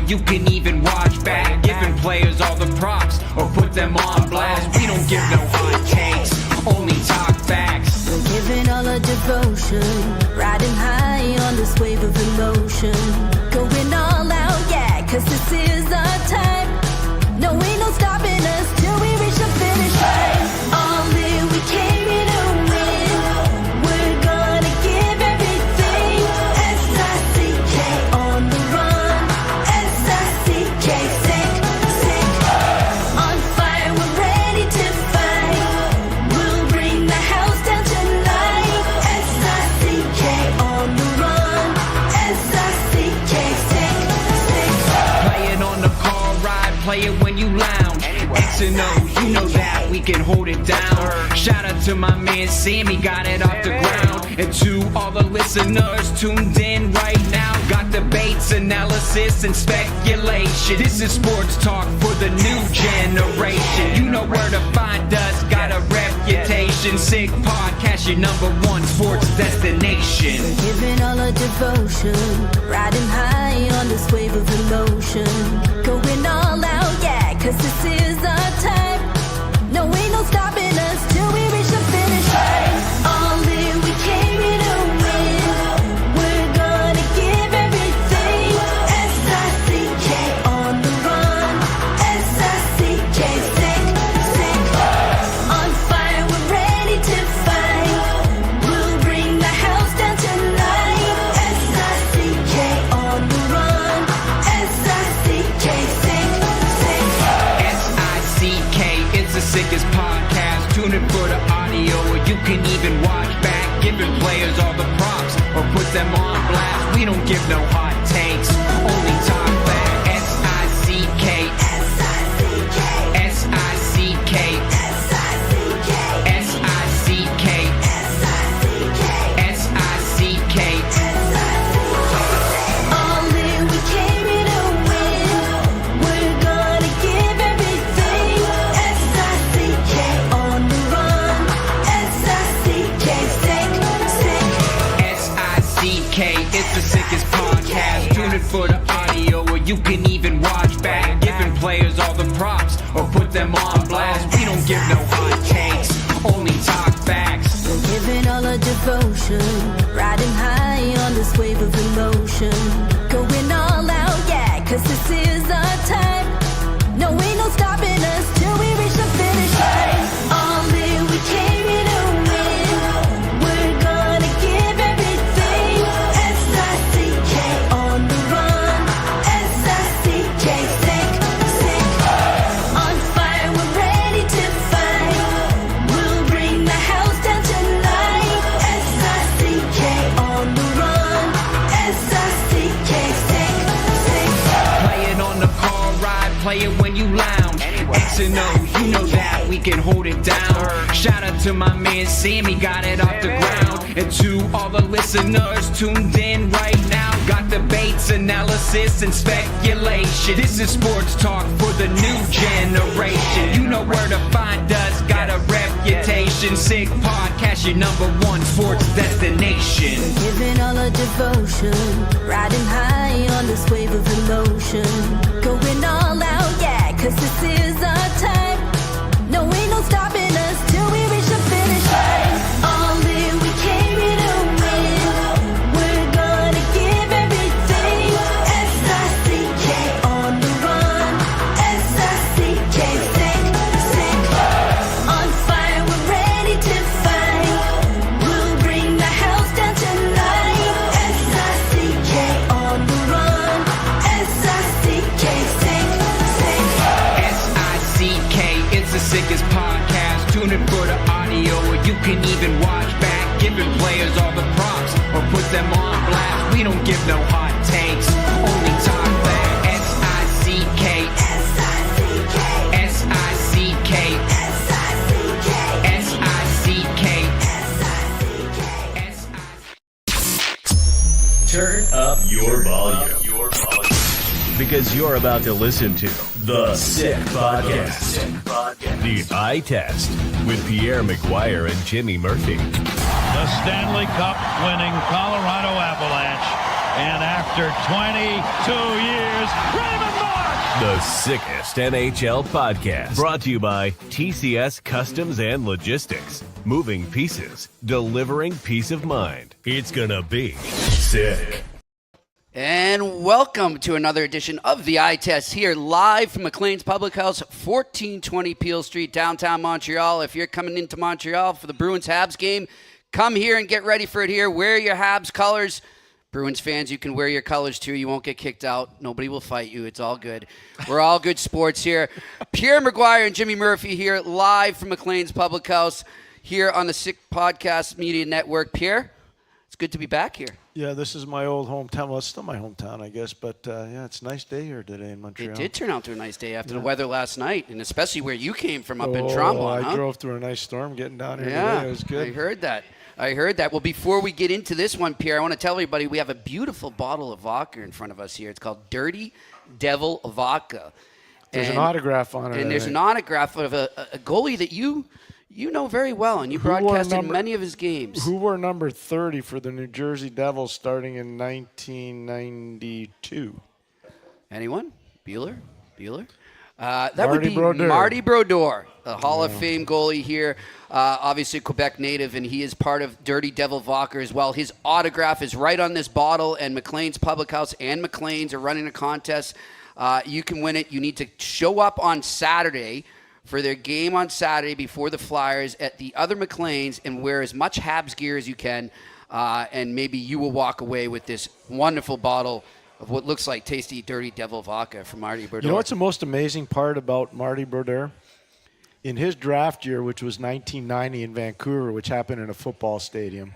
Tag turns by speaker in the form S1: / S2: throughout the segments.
S1: you can even watch back. Giving players all the props or put them on blast. We don't give no hot takes, only talk facts.
S2: We're giving all our devotion, riding high on this wave of emotion. Going all out, yeah, cause this is our time. No, ain't no stopping us till we reach the finish line. All in, we came here to win. We're gonna give everything. S-I-C-K on the run. S-I-C-K, sick, sick. On fire, we're ready to fight. We'll bring the house down tonight. S-I-C-K on the run. S-I-C-K, sick, sick.
S1: Play it on the car ride, play it when you lounge. X and O's, you know that we can hold it down. Shout out to my man Sammy, got it off the ground. And to all the listeners tuned in right now, got debates, analysis, and speculation. This is sports talk for the new generation. You know where to find us, got a reputation. Sick Podcast, your #1 sports destination.
S2: Giving all our devotion, riding high on this wave of emotion. Going all out, yeah, cause this is our time. No, ain't no stopping us till we reach the finish line. All in, we came here to win. We're gonna give everything. S-I-C-K on the run. S-I-C-K, sick, sick. On fire, we're ready to fight. We'll bring the house down tonight. S-I-C-K on the run. S-I-C-K, sick, sick.
S1: S-I-C-K, it's the sickest podcast. Tune in for the audio, or you can even watch back. Giving players all the props or put them on blast. We don't give no hot takes, only talk back. S-I-C-K,
S2: S-I-C-K,
S1: S-I-C-K,
S2: S-I-C-K,
S1: S-I-C-K,
S2: S-I-C-K,
S1: S-I-C-K.
S2: all in, we came here to win. We're gonna give everything. S-I-C-K on the run. S-I-C-K, sick, sick.
S1: S-I-C-K, it's the sickest podcast. Tune in for the audio, or you can even watch back. Giving players all the props or put them on blast. We don't give no hot takes, only talk facts.
S2: We're giving all our devotion, riding high on this wave of emotion. Going all out, yeah, cause this is our time. No, ain't no stopping us till we reach the finish line. All in, we came here to win. We're gonna give everything. S-I-C-K on the run. S-I-C-K, sick, sick. On fire, we're ready to fight. We'll bring the house down tonight. S-I-C-K on the run. S-I-C-K, sick, sick.
S1: Play it on the car ride, play it when you lounge. X and O's, you know that we can hold it down. Shout out to my man Sammy, got it off the ground. And to all the listeners tuned in right now, got debates, analysis, and speculation. This is sports talk for the new generation. You know where to find us, got a reputation. Sick Podcast, your #1 sports destination.
S2: Giving all our devotion, riding high on this wave of emotion. Going all out, yeah, cause this is our time. No, ain't no stopping us till we reach the finish line. All in, we came here to win. We're gonna give everything. S-I-C-K on the run. S-I-C-K, sick, sick. On fire, we're ready to fight. We'll bring the house down tonight. S-I-C-K on the run. S-I-C-K, sick, sick.
S1: S-I-C-K, it's the sickest podcast. Tune in for the audio, or you can even watch back. Giving players all the props or put them on blast. We don't give no hot takes, only talk back. S-I-C-K,
S2: S-I-C-K,
S1: S-I-C-K,
S2: S-I-C-K,
S1: S-I-C-K,
S2: S-I-C-K.
S3: Turn up your volume. Because you're about to listen to The Sick Podcast. The Eye Test with Pierre, McGuire, and Jimmy Murphy.
S4: The Stanley Cup winning Colorado Avalanche. And after 22 years,
S3: The sickest NHL podcast. Brought to you by TCS Customs and Logistics. Moving pieces, delivering peace of mind. It's gonna be sick.
S5: And welcome to another edition of the Eye Test here live from McLean's Public House, 1420 Peel Street, downtown Montreal. If you're coming into Montreal for the Bruins-Habs game, come here and get ready for it here. Wear your Habs colors. Bruins fans, you can wear your colors too. You won't get kicked out. Nobody will fight you. It's all good. We're all good sports here. Pierre, McGuire, and Jimmy Murphy here live from McLean's Public House here on the Sick Podcast Media Network. Pierre, it's good to be back here.
S6: Yeah, this is my old hometown. Well, it's still my hometown, I guess. But, yeah, it's a nice day here today in Montreal.
S5: It did turn out to a nice day after the weather last night, and especially where you came from up in Trombone.
S6: I drove through a nice storm getting down here today. It was good.
S5: I heard that. Well, before we get into this one, Pierre, I want to tell everybody we have a beautiful bottle of vodka in front of us here. It's called Dirty Devil Vodka.
S6: There's an autograph on it.
S5: And there's an autograph of a goalie that you know very well, and you broadcasted many of his games.
S6: Who wore number 30 for the New Jersey Devils starting in 1992?
S5: Anyone? Bueller?
S6: That
S5: would be
S6: Brodeur.
S5: Marty Brodeur, a Hall of Fame goalie here, obviously a Quebec native, and he is part of Dirty Devil Vodka as well. His autograph is right on this bottle, and McLean's Public House and McLean's are running a contest. You can win it. You need to show up on Saturday for their game on Saturday before the Flyers at the other McLean's and wear as much Habs gear as you can, and maybe you will walk away with this wonderful bottle of what looks like tasty Dirty Devil Vodka from Marty Brodeur.
S6: You know what's the most amazing part about Marty Brodeur? In his draft year, which was 1990 in Vancouver, which happened in a football stadium,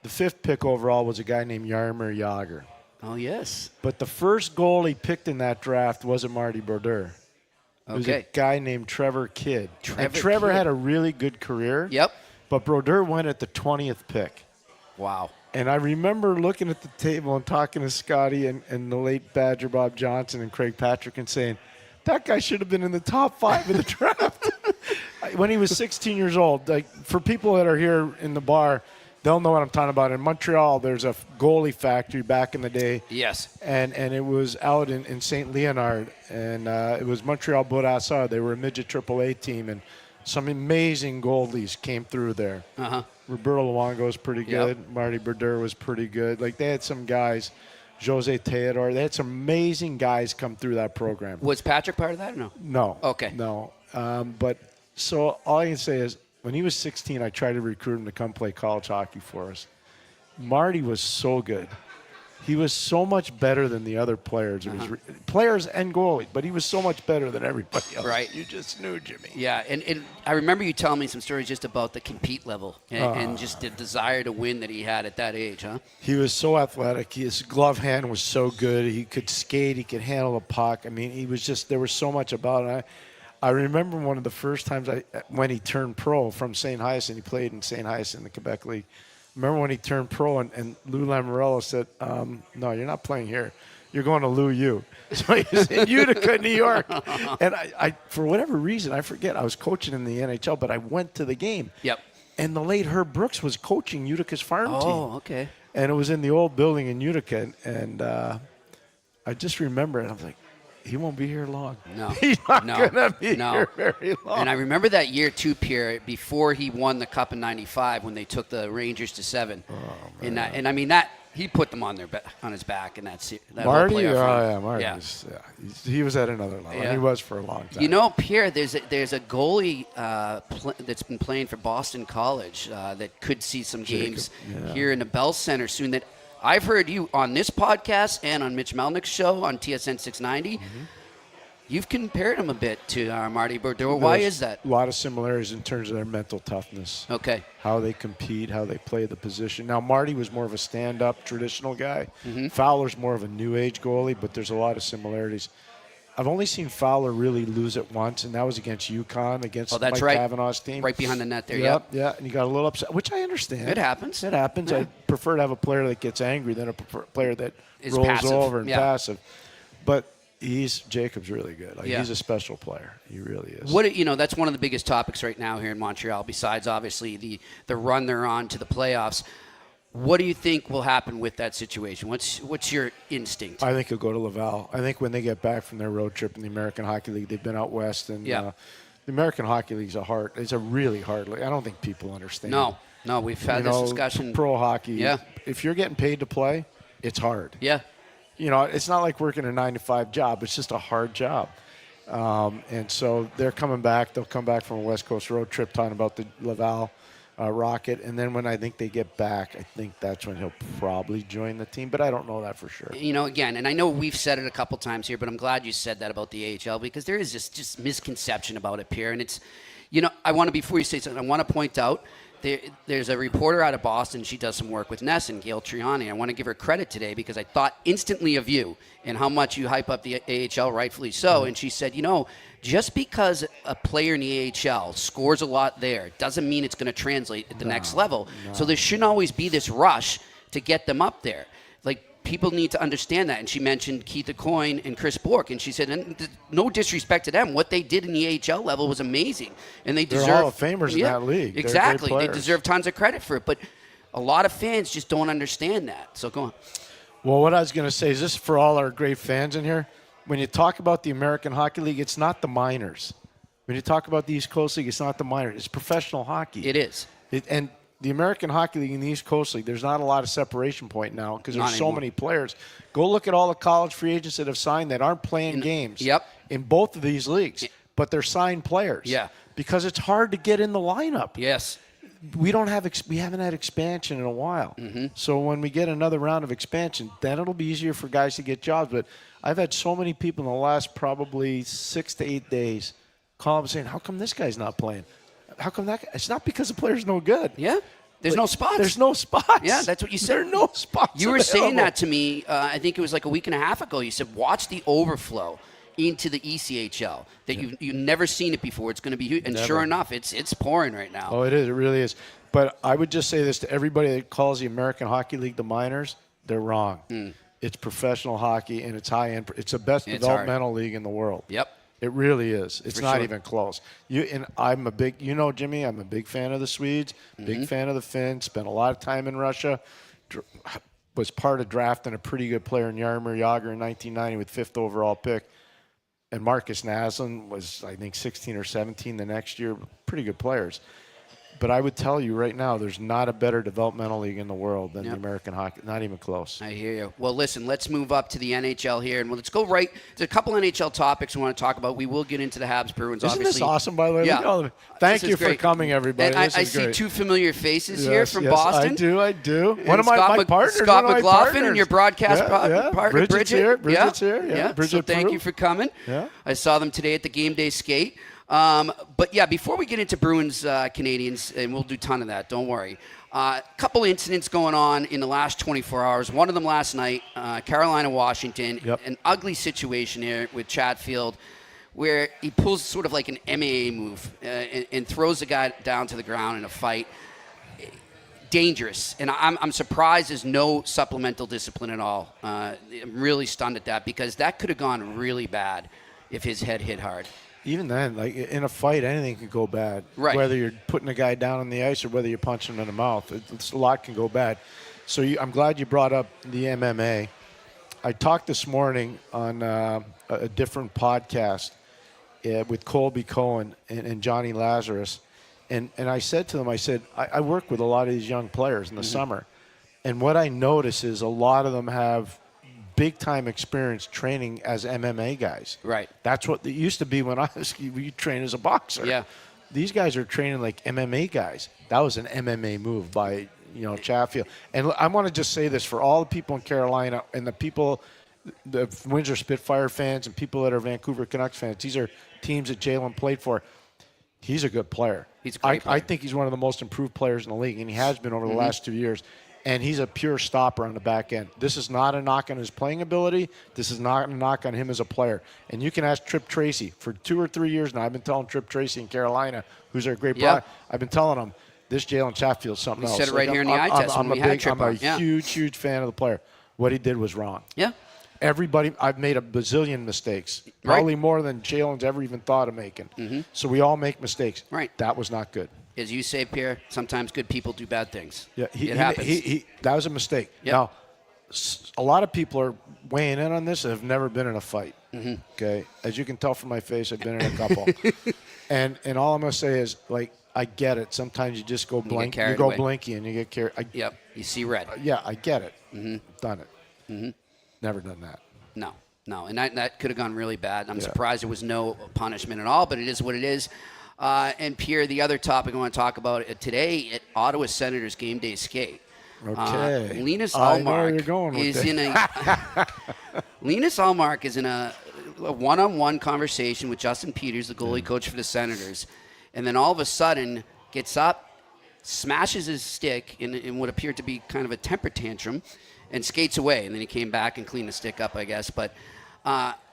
S6: the 5th pick overall was a guy named Jaromir Jagr.
S5: Oh, yes.
S6: But the first goalie picked in that draft wasn't Marty Brodeur. It was a guy named Trevor Kidd. Trevor had a really good career.
S5: Yep.
S6: But Brodeur went at the 20th pick.
S5: Wow.
S6: And I remember looking at the table and talking to Scotty and the late Badger Bob Johnson and Craig Patrick and saying, that guy should have been in the top 5 of the draft. When he was 16 years old. Like, for people that are here in the bar, they'll know what I'm talking about. In Montreal, there's a goalie factory back in the day.
S5: Yes.
S6: And it was out in St. Leonard. And it was Montreal Bourassa. They were a midget AAA team. And some amazing goalies came through there.
S5: Uh-huh.
S6: Roberto Luongo was pretty good.
S5: Yep.
S6: Marty Brodeur was pretty good. Like, they had some guys. Jose Teodor. They had some amazing guys come through that program.
S5: Was Patrick part of that or no?
S6: No.
S5: Okay.
S6: No. But so all I can say is when he was 16, I tried to recruit him to come play college hockey for us. Marty was so good. He was so much better than the other players. It was players and goalie, but he was so much better than everybody else.
S5: Right.
S6: You just knew, Jimmy.
S5: Yeah, and I remember you telling me some stories just about the compete level and just the desire to win that he had at that age, huh?
S6: He was so athletic. His glove hand was so good. He could skate. He could handle the puck. I mean, he was just – there was so much about it. I remember one of the first times when he turned pro from St. Hyacinthe. He played in St. Hyacinthe in the Quebec League. Remember when he turned pro and Lou Lamoriello said, no, you're not playing here. You're going to Lou U. So he was in Utica, New York. And I, for whatever reason, I forget, I was coaching in the NHL, but I went to the game.
S5: Yep.
S6: And the late Herb Brooks was coaching Utica's farm team.
S5: Oh, okay.
S6: And it was in the old building in Utica. And I just remember it. I was like, he won't be here long.
S5: No.
S6: He's not going to be here very long.
S5: And I remember that year, too, Pierre, before he won the Cup in 95 when they took the Rangers to 7. Oh, man. And I mean, that he put them on his back in that
S6: Marty?
S5: whole playoff run.
S6: Yeah, Marty.
S5: Yeah.
S6: He was at another level.
S5: Yeah.
S6: He was for a long time.
S5: You know, Pierre, there's a goalie that's been playing for Boston College that could see some games here in the Bell Center soon that I've heard you on this podcast and on Mitch Melnick's show on TSN 690. Mm-hmm. You've compared him a bit to Marty Brodeur. Why is that?
S6: A lot of similarities in terms of their mental toughness.
S5: Okay.
S6: How they compete, how they play the position. Now, Marty was more of a stand-up, traditional guy.
S5: Mm-hmm.
S6: Fowler's more of a new-age goalie, but there's a lot of similarities. I've only seen Fowler really lose it once, and that was against UConn, against Mike Kavanaugh's team.
S5: Right behind the net there,
S6: Yeah, and he got a little upset, which I understand.
S5: It happens.
S6: Yeah. I prefer to have a player that gets angry than a player that rolls
S5: passive.
S6: over and passive. But Jacob's really good. He's a special player. He really is.
S5: That's one of the biggest topics right now here in Montreal, besides obviously the run they're on to the playoffs. What do you think will happen with that situation? What's your instinct?
S6: I think he'll go to Laval. I think when they get back from their road trip in the American Hockey League, they've been out west, and the American Hockey League is a really hard league. I don't think people understand.
S5: No, we've had this discussion.
S6: Pro hockey, if you're getting paid to play, it's hard.
S5: Yeah.
S6: It's not like working a 9-to-5 job. It's just a hard job. And so they're coming back. They'll come back from a West Coast road trip talking about the Laval Rocket. And then when I think they get back, I think that's when he'll probably join the team. But I don't know that for sure.
S5: Again, and I know we've said it a couple times here, but I'm glad you said that about the AHL because there is this just misconception about it, Pierre. And it's, I want to, before you say something, I want to point out there's a reporter out of Boston. She does some work with Ness and Gail Triani. I want to give her credit today because I thought instantly of you and how much you hype up the AHL, rightfully so. And she said, just because a player in the AHL scores a lot there doesn't mean it's going to translate at the next level. No. So there shouldn't always be this rush to get them up there. People need to understand that. And she mentioned Keith Aucoin and Chris Bourque. And she said, and no disrespect to them, what they did in the AHL level was amazing. And they deserve
S6: Hall of Famers in that league.
S5: Exactly. They deserve tons of credit for it. But a lot of fans just don't understand that. So go on.
S6: Well, what I was going to say is this for all our great fans in here. When you talk about the American Hockey League, it's not the minors. When you talk about the East Coast League, it's not the minors. It's professional hockey.
S5: It is.
S6: And the American Hockey League and the East Coast League, there's not a lot of separation point now because there's so many players. Go look at all the college free agents that have signed that aren't playing games in both of these leagues, but they're signed players.
S5: Yeah.
S6: Because it's hard to get in the lineup.
S5: Yes.
S6: We haven't had expansion in a while. Mm-hmm. So when we get another round of expansion, then it'll be easier for guys to get jobs. But I've had so many people in the last probably 6 to 8 days call up saying, how come this guy's not playing? How come that? It's not because the player's no good.
S5: Yeah. There's no spots.
S6: There's no spots.
S5: Yeah, that's what you said.
S6: There are no spots.
S5: You were saying that to me, I think it was like a week and a half ago. You said, watch the overflow into the ECHL. That you've never seen it before. It's going to be huge. And sure enough, it's pouring right now.
S6: Oh, it is. It really is. But I would just say this to everybody that calls the American Hockey League the minors. They're wrong. It's professional hockey, and it's high-end. It's the best developmental league in the world.
S5: Yep.
S6: It really is. It's not even close. I'm a big, Jimmy, I'm a big fan of the Swedes, big fan of the Finns, spent a lot of time in Russia, was part of drafting a pretty good player in Jaromir Jagr in 1990 with 5th overall pick. And Marcus Naslund was, I think, 16 or 17 the next year. Pretty good players. But I would tell you right now, there's not a better developmental league in the world than the American Hockey. Not even close.
S5: I hear you. Well, listen, let's move up to the NHL here, and let's go right. There's a couple NHL topics we want to talk about. We will get into the Habs Bruins,
S6: Isn't
S5: obviously.
S6: this awesome, by the way?
S5: Yeah.
S6: Thank you for coming, everybody.
S5: And I see two familiar faces here from Boston.
S6: I do.
S5: And
S6: one of my partners.
S5: Scott McLaughlin and your broadcast partner,
S6: Bridget's here. Bridget's here.
S5: Yeah.
S6: Bridget,
S5: so thank you for coming.
S6: Yeah.
S5: I saw them today at the game day skate. But yeah, before we get into Bruins Canadiens, and we'll do a ton of that, don't worry. A couple incidents going on in the last 24 hours. One of them last night, Carolina, Washington. An ugly situation here with Chatfield where he pulls sort of like an MMA move and throws the guy down to the ground in a fight. Dangerous. And I'm surprised there's no supplemental discipline at all. I'm really stunned at that because that could have gone really bad if his head hit hard.
S6: Even then, like in a fight, anything can go bad.
S5: Right.
S6: Whether you're putting a guy down on the ice or whether you're punching him in the mouth, a lot can go bad. So I'm glad you brought up the MMA. I talked this morning on a different podcast with Colby Cohen and Johnny Lazarus, and I said to them, I work with a lot of these young players in the summer, and what I notice is a lot of them have big-time experience training as MMA guys.
S5: Right.
S6: That's what it used to be when you train as a boxer.
S5: Yeah.
S6: These guys are training like MMA guys. That was an MMA move by, Chatfield. And I want to just say this for all the people in Carolina and the people, the Windsor Spitfire fans and people that are Vancouver Canucks fans. These are teams that Jalen played for. He's a good player.
S5: He's a great player.
S6: I think he's one of the most improved players in the league, and he has been over the last 2 years. And he's a pure stopper on the back end. This is not a knock on his playing ability. This is not a knock on him as a player. And you can ask Trip Tracy. For 2 or 3 years now, I've been telling Trip Tracy in Carolina, who's our great player, I've been telling him, this Jalen Chatfield's something else.
S5: He said it right here in the eye test when we had Trip on.
S6: I'm a huge fan of the player. What he did was wrong.
S5: Yeah.
S6: Everybody, I've made a bazillion mistakes. Probably more than Jalen's ever even thought of making. So we all make mistakes.
S5: Right.
S6: That was not good.
S5: as you say, Pierre, sometimes good people do bad things.
S6: Yeah,
S5: it happens.
S6: That was a mistake.
S5: Yep.
S6: Now, a lot of people are weighing in on this and have never been in a fight. Mm-hmm. Okay, as you can tell from my face, I've been in a couple. and all I'm gonna say is, like, I get it. Sometimes you just go blink. You go blinky and you get carried.
S5: Yep. You see red.
S6: Yeah, I get it.
S5: Mm-hmm.
S6: Done it. Mm-hmm. Never done that.
S5: No, and that could have gone really bad. I'm surprised there was no punishment at all, but it is what it is. And Pierre, the other topic I want to talk about today at Ottawa Senators game day skate.
S6: Okay.
S5: Linus
S6: I know where you're going with
S5: is
S6: this.
S5: in a Linus Allmark is in a one-on-one conversation with Justin Peters, the goalie coach for the Senators, and then all of a sudden gets up, smashes his stick in what appeared to be kind of a temper tantrum, and skates away. And then he came back and cleaned the stick up, I guess. But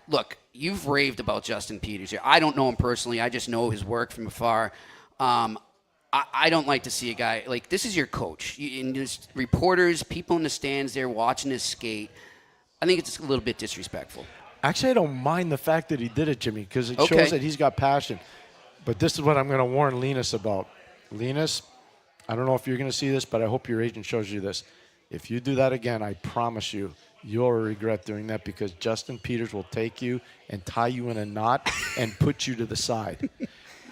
S5: look, you've raved about Justin Peters here. I don't know him personally. I just know his work from afar. I don't like to see a guy like this is your coach. And there's reporters, people in the stands there watching his skate. I think it's a little bit disrespectful.
S6: Actually, I don't mind the fact that he did it, Jimmy, because it shows that he's got passion. But this is what I'm going to warn Linus about. Linus, I don't know if you're going to see this, but I hope your agent shows you this. If you do that again, I promise you, you'll regret doing that because Justin Peters will take you and tie you in a knot and put you to the side.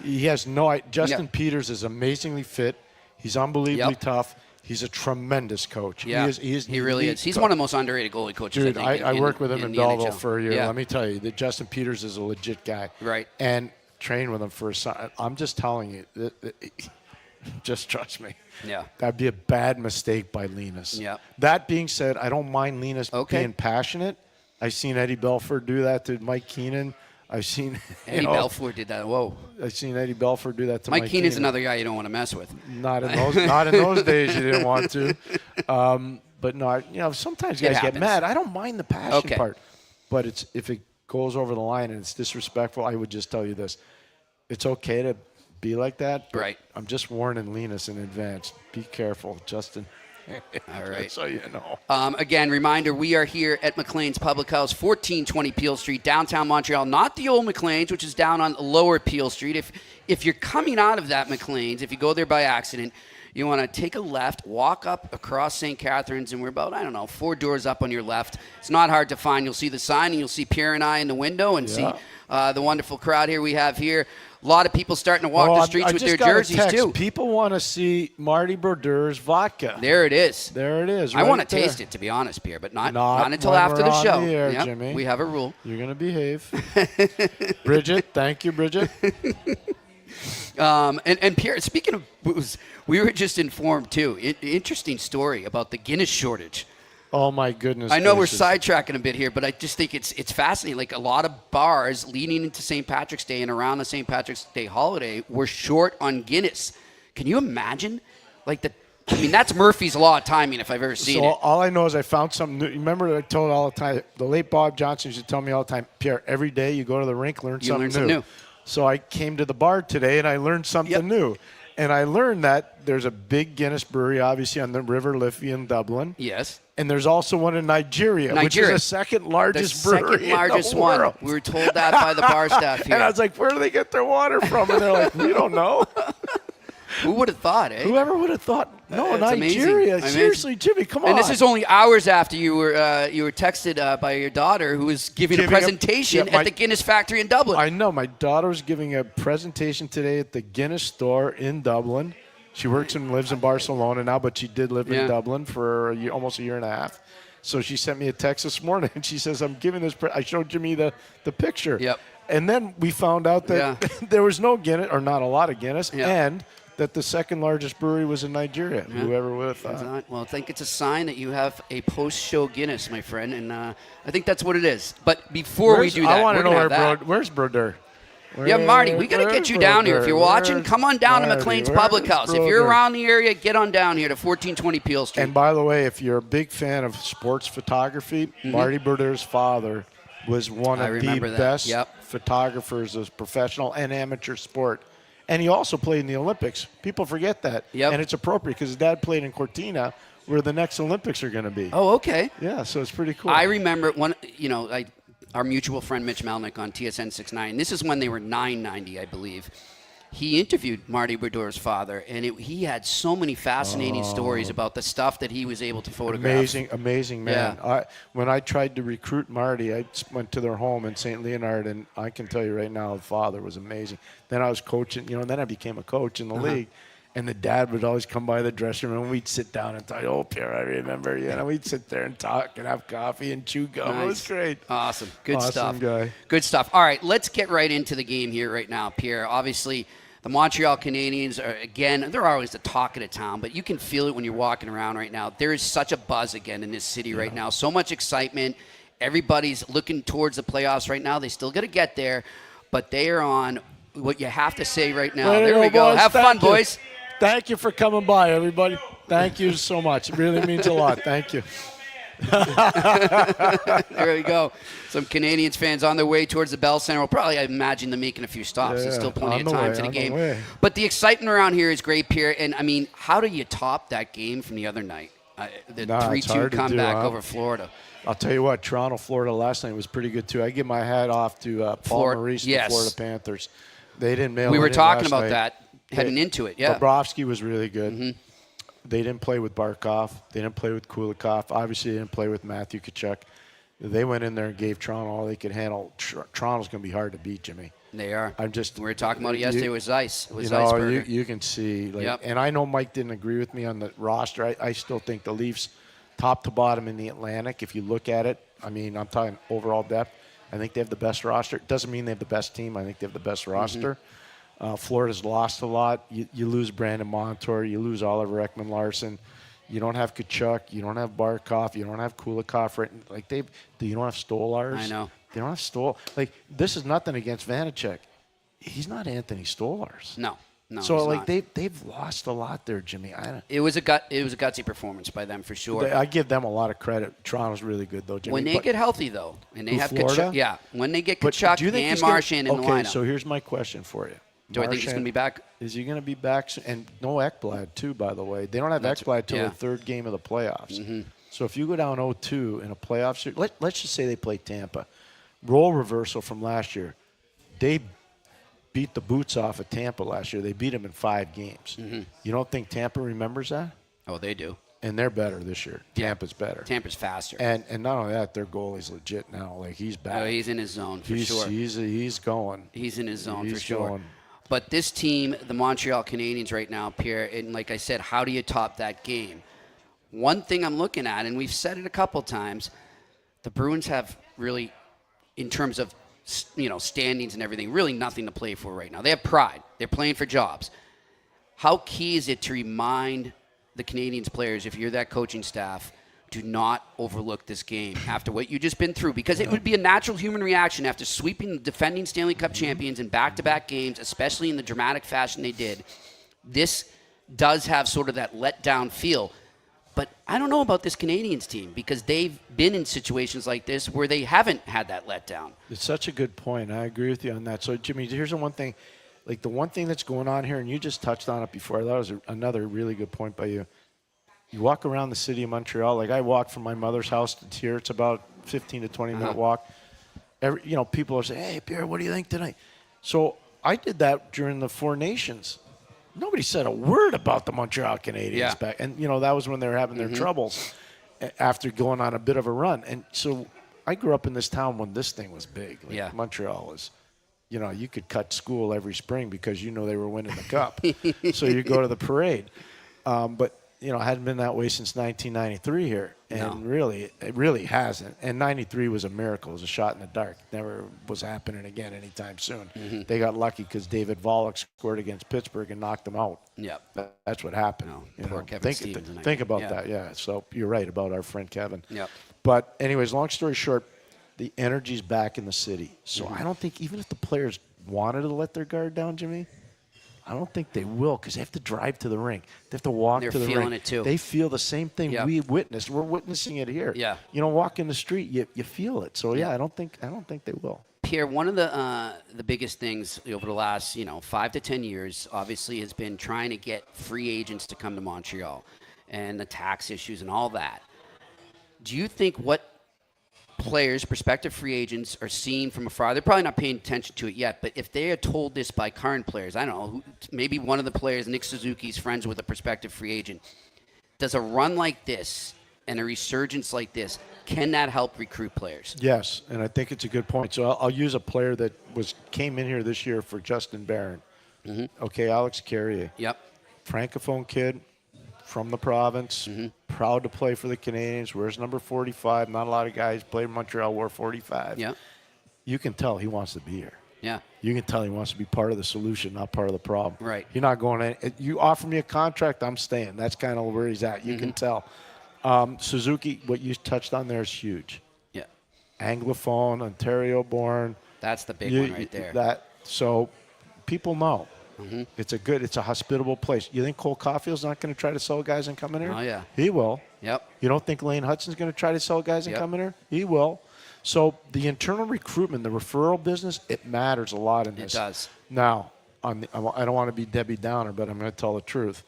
S6: He has Justin Peters is amazingly fit. He's unbelievably tough. He's a tremendous coach.
S5: Yeah, he really is. He's one of the most underrated goalie coaches.
S6: Dude,
S5: I think,
S6: I worked with him in Belleville
S5: NHL.
S6: for a year.
S5: Yeah.
S6: Let me tell you, that Justin Peters is a legit guy.
S5: Right.
S6: And trained with him for a. I'm just telling you, just trust me.
S5: Yeah.
S6: That'd be a bad mistake by Linus.
S5: Yeah.
S6: That being said, I don't mind Linus being passionate. I've seen Eddie Belfour do that to Mike Keenan. I've seen
S5: Eddie Belfour did that. Whoa.
S6: I've seen Eddie Belfour do that to Mike
S5: Keenan's
S6: Keenan.
S5: another guy you don't want to mess with.
S6: Not in those days you didn't want to. But no, sometimes guys get mad. I don't mind the passion part. But if it goes over the line and it's disrespectful, I would just tell you this. It's okay to be like that.
S5: Right.
S6: I'm just warning Linus in advance. Be careful, Justin.
S5: All right.
S6: So you know.
S5: Again, reminder, we are here at McLean's Public House, 1420 Peel Street, downtown Montreal. Not the old McLean's, which is down on lower Peel Street. If you're coming out of that McLean's, if you go there by accident, you want to take a left, walk up across St. Catharines, and we're about, 4 doors up on your left. It's not hard to find. You'll see the sign, and you'll see Pierre and I in the window and see the wonderful crowd here we have here. A lot of people starting to walk the streets with their jerseys, too.
S6: People want to see Marty Brodeur's vodka.
S5: There it is.
S6: There it is.
S5: I want to taste it, to be honest, Pierre, but not until
S6: when
S5: after
S6: we're
S5: the show.
S6: On the air, Jimmy.
S5: We have a rule.
S6: You're going to behave. Bridget, thank you, Bridget.
S5: And Pierre, speaking of, we were just informed, too, interesting story about the Guinness shortage.
S6: Oh, my goodness.
S5: I know we're sidetracking a bit here, but I just think it's fascinating. Like a lot of bars leading into St. Patrick's Day and around the St. Patrick's Day holiday were short on Guinness. Can you imagine? That's Murphy's Law of timing if I've ever seen it.
S6: So all I know is I found something new. Remember I told all the time, the late Bob Johnson used to tell me all the time, Pierre, every day you go to the rink, learn something new. So I came to the bar today and I learned something new. And I learned that there's a big Guinness brewery, obviously, on the River Liffey in Dublin.
S5: Yes.
S6: And there's also one in Nigeria, which is the second largest brewery in the world.
S5: We were told that by the bar staff here.
S6: And I was like, where do they get their water from? And they're like, we don't know.
S5: Who would have thought, eh?
S6: Whoever would have thought? No, Nigeria. Seriously, Jimmy, come on.
S5: And this is only hours after you were texted by your daughter, who was giving a presentation at the Guinness factory in Dublin.
S6: I know. My daughter was giving a presentation today at the Guinness store in Dublin. She works and lives in Barcelona now, but she did live in Dublin for almost a year and a half. So she sent me a text this morning, and she says, I'm giving this I showed Jimmy the picture.
S5: Yep.
S6: And then we found out that there was no Guinness, or not a lot of Guinness, and that the second largest brewery was in Nigeria. Whoever would have thought.
S5: Well, I think it's a sign that you have a post-show Guinness, my friend, and I think that's what it is. But before we do that,
S6: I want to know where's Brodeur?
S5: Marty, we got to get you down here. If you're watching, come on down to McLean's Public House. If you're around the area, get on down here to 1420 Peel Street.
S6: And by the way, if you're a big fan of sports photography, Marty Brodeur's father was one of the best photographers of professional and amateur sport. And he also played in the Olympics. People forget that. And it's appropriate because his dad played in Cortina, where the next Olympics are going to be.
S5: Oh, okay.
S6: Yeah, so it's pretty cool.
S5: I remember our mutual friend Mitch Melnick on TSN 690. This is when they were $9.90, I believe. he interviewed Marty Brodeur's father, and he had so many fascinating stories about the stuff that he was able to photograph.
S6: Amazing man.
S5: Yeah.
S6: When I tried to recruit Marty, I went to their home in St. Leonard, and I can tell you right now, the father was amazing. Then I was coaching, then I became a coach in the league. And the dad would always come by the dressing room, and we'd sit down and talk. Oh, Pierre, I remember. We'd sit there and talk and have coffee and chew gum.
S5: Nice.
S6: It was great.
S5: Awesome. Good stuff.
S6: Guy.
S5: Good stuff. All right, let's get right into the game here right now, Pierre. Obviously, the Montreal Canadiens are, again, they're always the talk of the town, but you can feel it when you're walking around right now. There is such a buzz again in this city right now. So much excitement. Everybody's looking towards the playoffs right now. They still got to get there, but they are on what you have to say right now. There we go.
S6: Boys.
S5: Have fun,
S6: you.
S5: boys.
S6: Thank you for coming by, everybody. Thank you so much. It really means a lot. Thank you.
S5: There we go. Some Canadiens fans on their way towards the Bell Center. We'll probably, I imagine, them making a few stops. There's still plenty of time to the game. But the excitement around here is great, Pierre. And, I mean, how do you top that game from the other night? The 3-2 comeback over Florida.
S6: I'll tell you what, Toronto, Florida last night was pretty good, too. I give my hat off to Paul Maurice, the Florida Panthers. They didn't mail it in.
S5: We were talking about
S6: night.
S5: that. Heading into it, yeah.
S6: Bobrovsky was really good. They didn't play with Barkov. They didn't play with Kulikov. Obviously, they didn't play with Matthew Tkachuk. They went in there and gave Toronto all they could handle. Toronto's going to be hard to beat, Jimmy.
S5: They are.
S6: We
S5: were talking about it yesterday. It was ice. It was iceberg.
S6: You can see. And I know Mike didn't agree with me on the roster. I still think the Leafs, top to bottom in the Atlantic, if you look at it, I mean, I'm talking overall depth, I think they have the best roster. It doesn't mean they have the best team. I think they have the best roster. Florida's lost a lot. You lose Brandon Montour. You lose Oliver Ekman-Larsson. You don't have Tkachuk. You don't have Barkov. You don't have Kulikov. You don't have Stolars.
S5: I know.
S6: They don't have Stol. This is nothing against Vanacek. He's not Anthony Stolars.
S5: No.
S6: So they've lost a lot there, Jimmy.
S5: It was a gutsy performance by them for sure.
S6: I give them a lot of credit. Toronto's really good though, Jimmy.
S5: When they get healthy though, and they have
S6: Florida?
S5: Kachuk, when they get Kachuk and Marchand in the lineup.
S6: Okay, so here's my question for you.
S5: Do I think he's going to be back?
S6: Is he going to be back? And no Ekblad, too, by the way. They don't have Ekblad till the third game of the playoffs. So if you go down 0-2 in a playoff series, let's just say they play Tampa. Role reversal from last year. They beat the boots off of Tampa last year. They beat them in 5 games. You don't think Tampa remembers that?
S5: Oh, they do.
S6: And they're better this year. Tampa's better.
S5: Tampa's faster.
S6: And not only that, their goalie's legit now. He's back.
S5: Oh, he's in his zone for sure.
S6: He's going.
S5: He's in his zone for sure.
S6: Going.
S5: But this team, the Montreal Canadiens right now, Pierre, and like I said, how do you top that game? One thing I'm looking at, and we've said it a couple times, the Bruins have really, in terms of standings and everything, really nothing to play for right now. They have pride. They're playing for jobs. How key is it to remind the Canadiens players, if you're that coaching staff, do not overlook this game after what you've just been through, because it would be a natural human reaction after sweeping the defending Stanley Cup champions in back-to-back games, especially in the dramatic fashion they did. This does have sort of that letdown feel. But I don't know about this Canadiens team, because they've been in situations like this where they haven't had that letdown.
S6: It's such a good point. I agree with you on that. So, Jimmy, here's the one thing. The one thing that's going on here, and you just touched on it before, I thought it was another really good point by you. You walk around the city of Montreal. I walk from my mother's house to here. It's about 15 to 20-minute walk. People are saying, hey, Pierre, what do you think tonight? So I did that during the Four Nations. Nobody said a word about the Montreal Canadiens back. And, that was when they were having their troubles after going on a bit of a run. And so I grew up in this town when this thing was big. Montreal was, you could cut school every spring because they were winning the cup. So you go to the parade. But it hadn't been that way since 1993 here. And really, it really hasn't. And 93 was a miracle. It was a shot in the dark. Never was happening again anytime soon. They got lucky because David Volek scored against Pittsburgh and knocked them out. That's what happened.
S5: Poor Kevin Stevens.
S6: Think about that, yeah. So you're right about our friend Kevin.
S5: Yep.
S6: But anyways, long story short, the energy's back in the city. So I don't think, even if the players wanted to let their guard down, Jimmy, I don't think they will, because they have to drive to the rink. They have to walk to the rink.
S5: They're feeling it too.
S6: They feel the same thing we witnessed. We're witnessing it here.
S5: Yeah.
S6: Walk in the street, you feel it. So I don't think they will.
S5: Pierre, one of the biggest things over the last 5 to 10 years, obviously, has been trying to get free agents to come to Montreal, and the tax issues and all that. Do you think what players, prospective free agents, are seen from afar, they're probably not paying attention to it yet, but if they are told this by current players, I don't know, maybe one of the players, Nick Suzuki's friends with a prospective free agent, does a run like this and a resurgence like this, can that help recruit players?
S6: Yes, and I think it's a good point. So I'll use a player that came in here this year for Justin Barron. Okay, Alex Carrier.
S5: Yep.
S6: Francophone kid from the province, proud to play for the Canadiens, wears number 45. Not a lot of guys played in Montreal, wore 45.
S5: Yeah.
S6: You can tell he wants to be here.
S5: Yeah.
S6: You can tell he wants to be part of the solution, not part of the problem.
S5: Right.
S6: You're not going to – you offer me a contract, I'm staying. That's kind of where he's at. You can tell. Suzuki, what you touched on there is huge.
S5: Yeah.
S6: Anglophone, Ontario-born.
S5: That's the big one right there.
S6: So people know. It's a hospitable place. You think Cole Caulfield's not going to try to sell guys and come in here?
S5: Oh, yeah.
S6: He will.
S5: Yep.
S6: You don't think Lane Hutson's going to try to sell guys and come in here? He will. So the internal recruitment, the referral business, it matters a lot in this.
S5: It does.
S6: Now, I don't want to be Debbie Downer, but I'm going to tell the truth.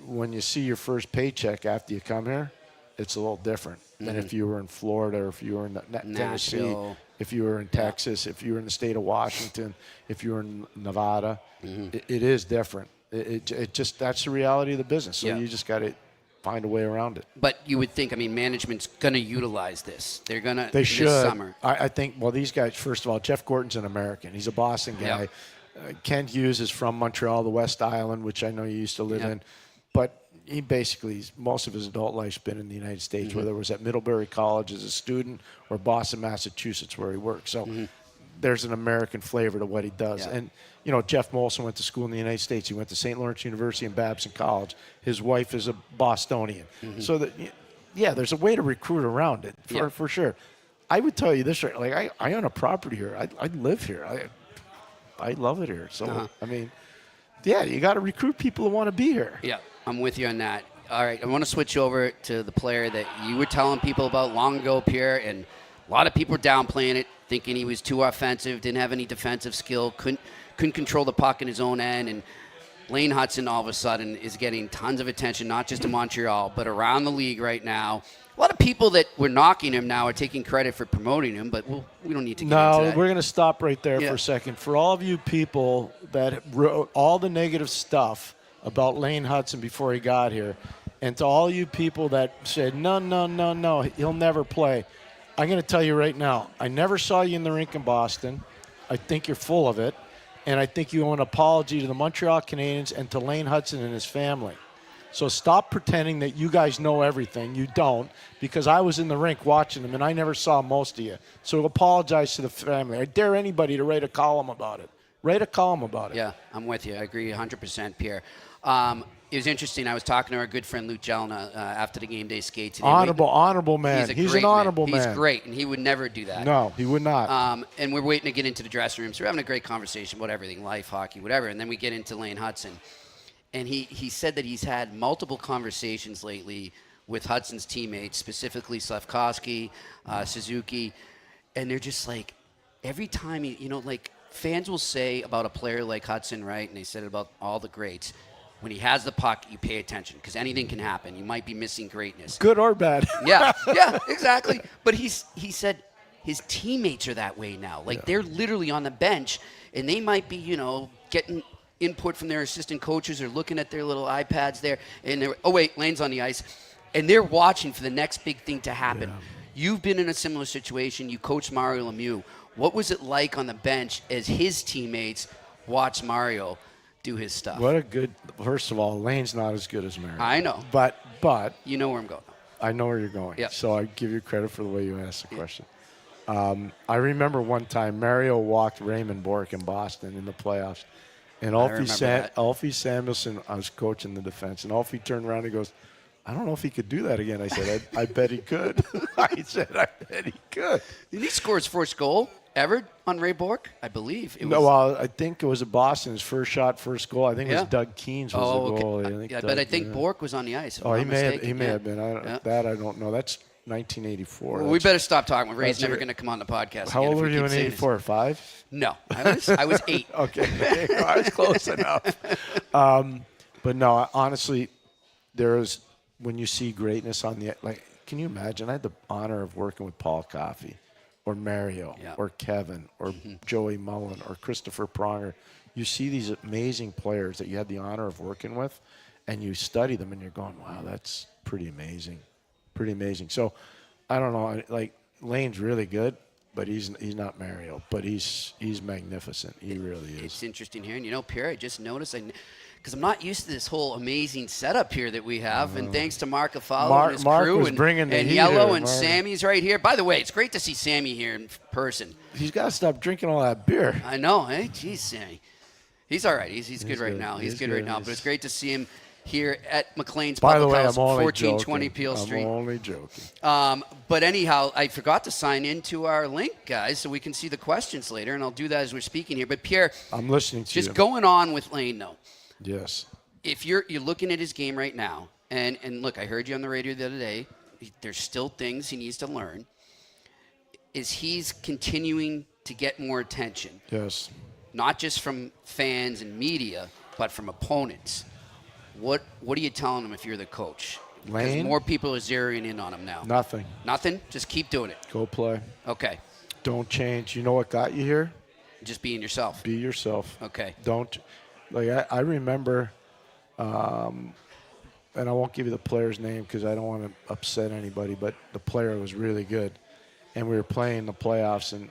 S6: When you see your first paycheck after you come here, it's a little different than if you were in Florida or if you were in Tennessee,
S5: Nashville.
S6: if you were in Texas, if you were in the state of Washington, if you were in Nevada. It is different. It just that's the reality of the business. So you just got to find a way around it.
S5: But you would think, I mean, management's going to utilize this. They're going to
S6: They should.
S5: This summer.
S6: I think, well, these guys, first of all, Jeff Gordon's an American. He's a Boston guy.
S5: Yep.
S6: Kent Hughes is from Montreal, the West Island, which I know you used to live in. But he basically, most of his adult life's been in the United States, whether it was at Middlebury College as a student or Boston, Massachusetts, where he worked. So there's an American flavor to what he does.
S5: Yeah.
S6: And, you know, Jeff Molson went to school in the United States. He went to St. Lawrence University and Babson College. His wife is a Bostonian. So, there's a way to recruit around it, for sure. I would tell you this, like, I own a property here. I live here. I love it here. So, I mean, you got to recruit people who want to be here.
S5: Yeah, I'm with you on that. All right, I want to switch over to the player that you were telling people about long ago, Pierre, and a lot of people were downplaying it, thinking he was too offensive, didn't have any defensive skill, couldn't control the puck in his own end, and Lane Hutson all of a sudden is getting tons of attention, not just in Montreal, but around the league right now. A lot of people that were knocking him now are taking credit for promoting him, but we don't need to get into that.
S6: No, we're going to stop right there for a second. For all of you people that wrote all the negative stuff about Lane Hutson before he got here, and to all you people that said, no, he'll never play, I'm going to tell you right now, I never saw you in the rink in Boston. I think you're full of it, and I think you owe an apology to the Montreal Canadiens and to Lane Hutson and his family. So stop pretending that you guys know everything. You don't, because I was in the rink watching them, and I never saw most of you. So apologize to the family. I dare anybody to write a column about it. Write a column about it.
S5: Yeah, I'm with you. I agree 100%, Pierre. It was interesting. I was talking to our good friend Luke Jelena after the game day skate today.
S6: Honorable man. He's an honorable man.
S5: He's great, and he would never do that.
S6: No, he would not.
S5: And we're waiting to get into the dressing room. So we're having a great conversation about everything, life, hockey, whatever. And then we get into Lane Hutson. And he said that he's had multiple conversations lately with Hudson's teammates, specifically Slafkovsky, Suzuki, and they're just like, every time, like fans will say about a player like Hutson, right, and they said it about all the greats, when he has the puck, you pay attention because anything can happen. You might be missing greatness.
S6: Good or bad.
S5: Yeah, exactly. But he said his teammates are that way now. Like they're literally on the bench, and they might be, getting input from their assistant coaches or looking at their little iPads there, and they're, oh wait, Lane's on the ice, and they're watching for the next big thing to happen. Yeah. You've been in a similar situation. You coached Mario Lemieux. What was it like on the bench as his teammates watched Mario do his stuff?
S6: First of all, Lane's not as good as Mario.
S5: I know.
S6: But
S5: you know where I'm going.
S6: I know where you're going.
S5: Yep.
S6: So I give you credit for the way you asked the question. I remember one time Mario walked Raymond Bourque in Boston in the playoffs. And Alfie Samuelson, I was coaching the defense, and Alfie turned around and goes, I don't know if he could do that again. I said, I bet he could. I bet he could.
S5: Did he score his first goal ever on Ray Bourque? I believe.
S6: I think it was at Boston, his first shot, first goal. I think it was Doug Keenes was the goal.
S5: I think Bourque was on the ice.
S6: He may have been. That I don't know. That's 1984.
S5: Well, we better stop talking. Ray's never going to come on the podcast.
S6: How old were you in 84? 5?
S5: No, I was 8.
S6: Okay, I was close enough. But no, honestly, when you see greatness on the can you imagine? I had the honor of working with Paul Coffey or Mario or Kevin or Joey Mullen or Christopher Pronger. You see these amazing players that you had the honor of working with, and you study them, and you're going, wow, that's pretty amazing. Pretty amazing. So, I don't know. Like, Lane's really good, but he's not Mario. But he's magnificent. He really is.
S5: It's interesting here. And, Pierre, I just noticed, because I'm not used to this whole amazing setup here that we have, and thanks to Mark Afalo and his crew,
S6: was bringing the
S5: and
S6: heat
S5: Yellow,
S6: here,
S5: and
S6: Mark.
S5: Sammy's right here. By the way, it's great to see Sammy here in person.
S6: He's got to stop drinking all that beer.
S5: I know, hey? Jeez, Sammy. He's all right. He's good right now. He's good right now. But it's great to see him here at McLean's
S6: By the
S5: Public
S6: way,
S5: House,
S6: I'm only
S5: 1420
S6: joking.
S5: Peel Street.
S6: I'm only joking.
S5: But anyhow, I forgot to sign into our link, guys, so we can see the questions later, and I'll do that as we're speaking here. But, Pierre,
S6: I'm listening to you.
S5: just going on with Lane, though.
S6: Yes.
S5: If you're looking at his game right now, and look, I heard you on the radio the other day, there's still things he needs to learn. Is he's continuing to get more attention?
S6: Yes.
S5: Not just from fans and media, but from opponents. What are you telling him if you're the coach? Because
S6: Lane?
S5: more people are zeroing in on him now.
S6: Nothing.
S5: Nothing? Just keep doing it.
S6: Go play.
S5: Okay.
S6: Don't change. You know what got you here?
S5: Just being yourself.
S6: Be yourself.
S5: Okay.
S6: Don't. Like, I remember, and I won't give you the player's name because I don't want to upset anybody, but the player was really good. And we were playing the playoffs, and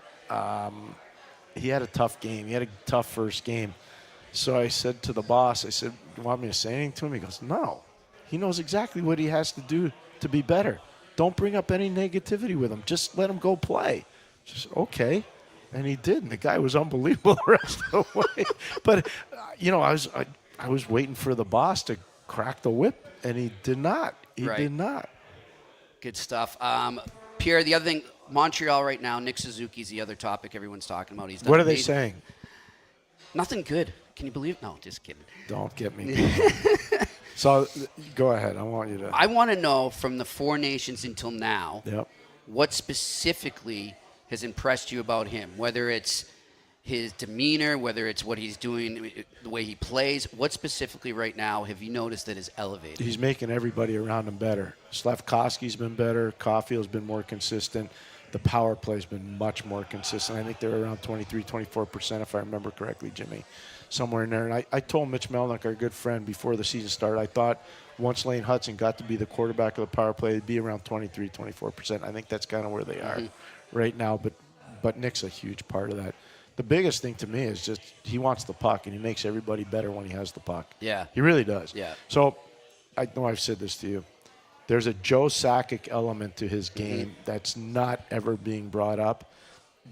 S6: he had a tough game. He had a tough first game. So I said to the boss, I said, you want me to say anything to him? He goes, no. He knows exactly what he has to do to be better. Don't bring up any negativity with him. Just let him go play. Just, okay. And he did. And the guy was unbelievable the rest of the way. But, I was waiting for the boss to crack the whip, and he did not. He did not.
S5: Good stuff. Pierre, the other thing, Montreal right now, Nick Suzuki's the other topic everyone's talking about.
S6: What are they saying?
S5: Nothing good. Can you believe? No, just kidding.
S6: Don't get me. So go ahead. I want you to.
S5: I want to know from the Four Nations until now, what specifically has impressed you about him, whether it's his demeanor, whether it's what he's doing, the way he plays. What specifically right now have you noticed that is elevated?
S6: He's making everybody around him better. Slavkovsky's been better. Caulfield's been more consistent. The power play's been much more consistent. I think they're around 23, 24%, if I remember correctly, Jimmy, somewhere in there. And I told Mitch Melnick, our good friend, before the season started, I thought once Lane Hutson got to be the quarterback of the power play, it'd be around 23, 24%. I think that's kind of where they are right now. But Nick's a huge part of that. The biggest thing to me is just he wants the puck, and he makes everybody better when he has the puck.
S5: Yeah.
S6: He really does.
S5: Yeah.
S6: So I know I've said this to you. There's a Joe Sakic element to his game that's not ever being brought up.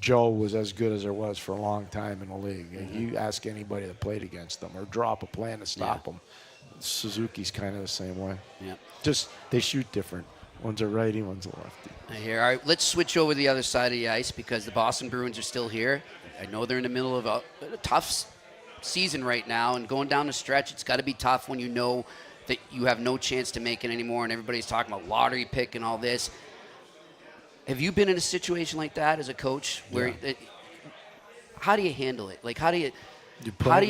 S6: Joe was as good as there was for a long time in the league. And you ask anybody that played against them or drop a plan to stop them. Suzuki's kind of the same way. Yeah. Just they shoot different. One's a righty, one's a lefty.
S5: I hear. All right, let's switch over to the other side of the ice because the Boston Bruins are still here. I know they're in the middle of a tough season right now, and going down the stretch, it's got to be tough when you know that you have no chance to make it anymore, and everybody's talking about lottery pick and all this. Have you been in a situation like that as a coach? Where how do you handle it? Like, how do you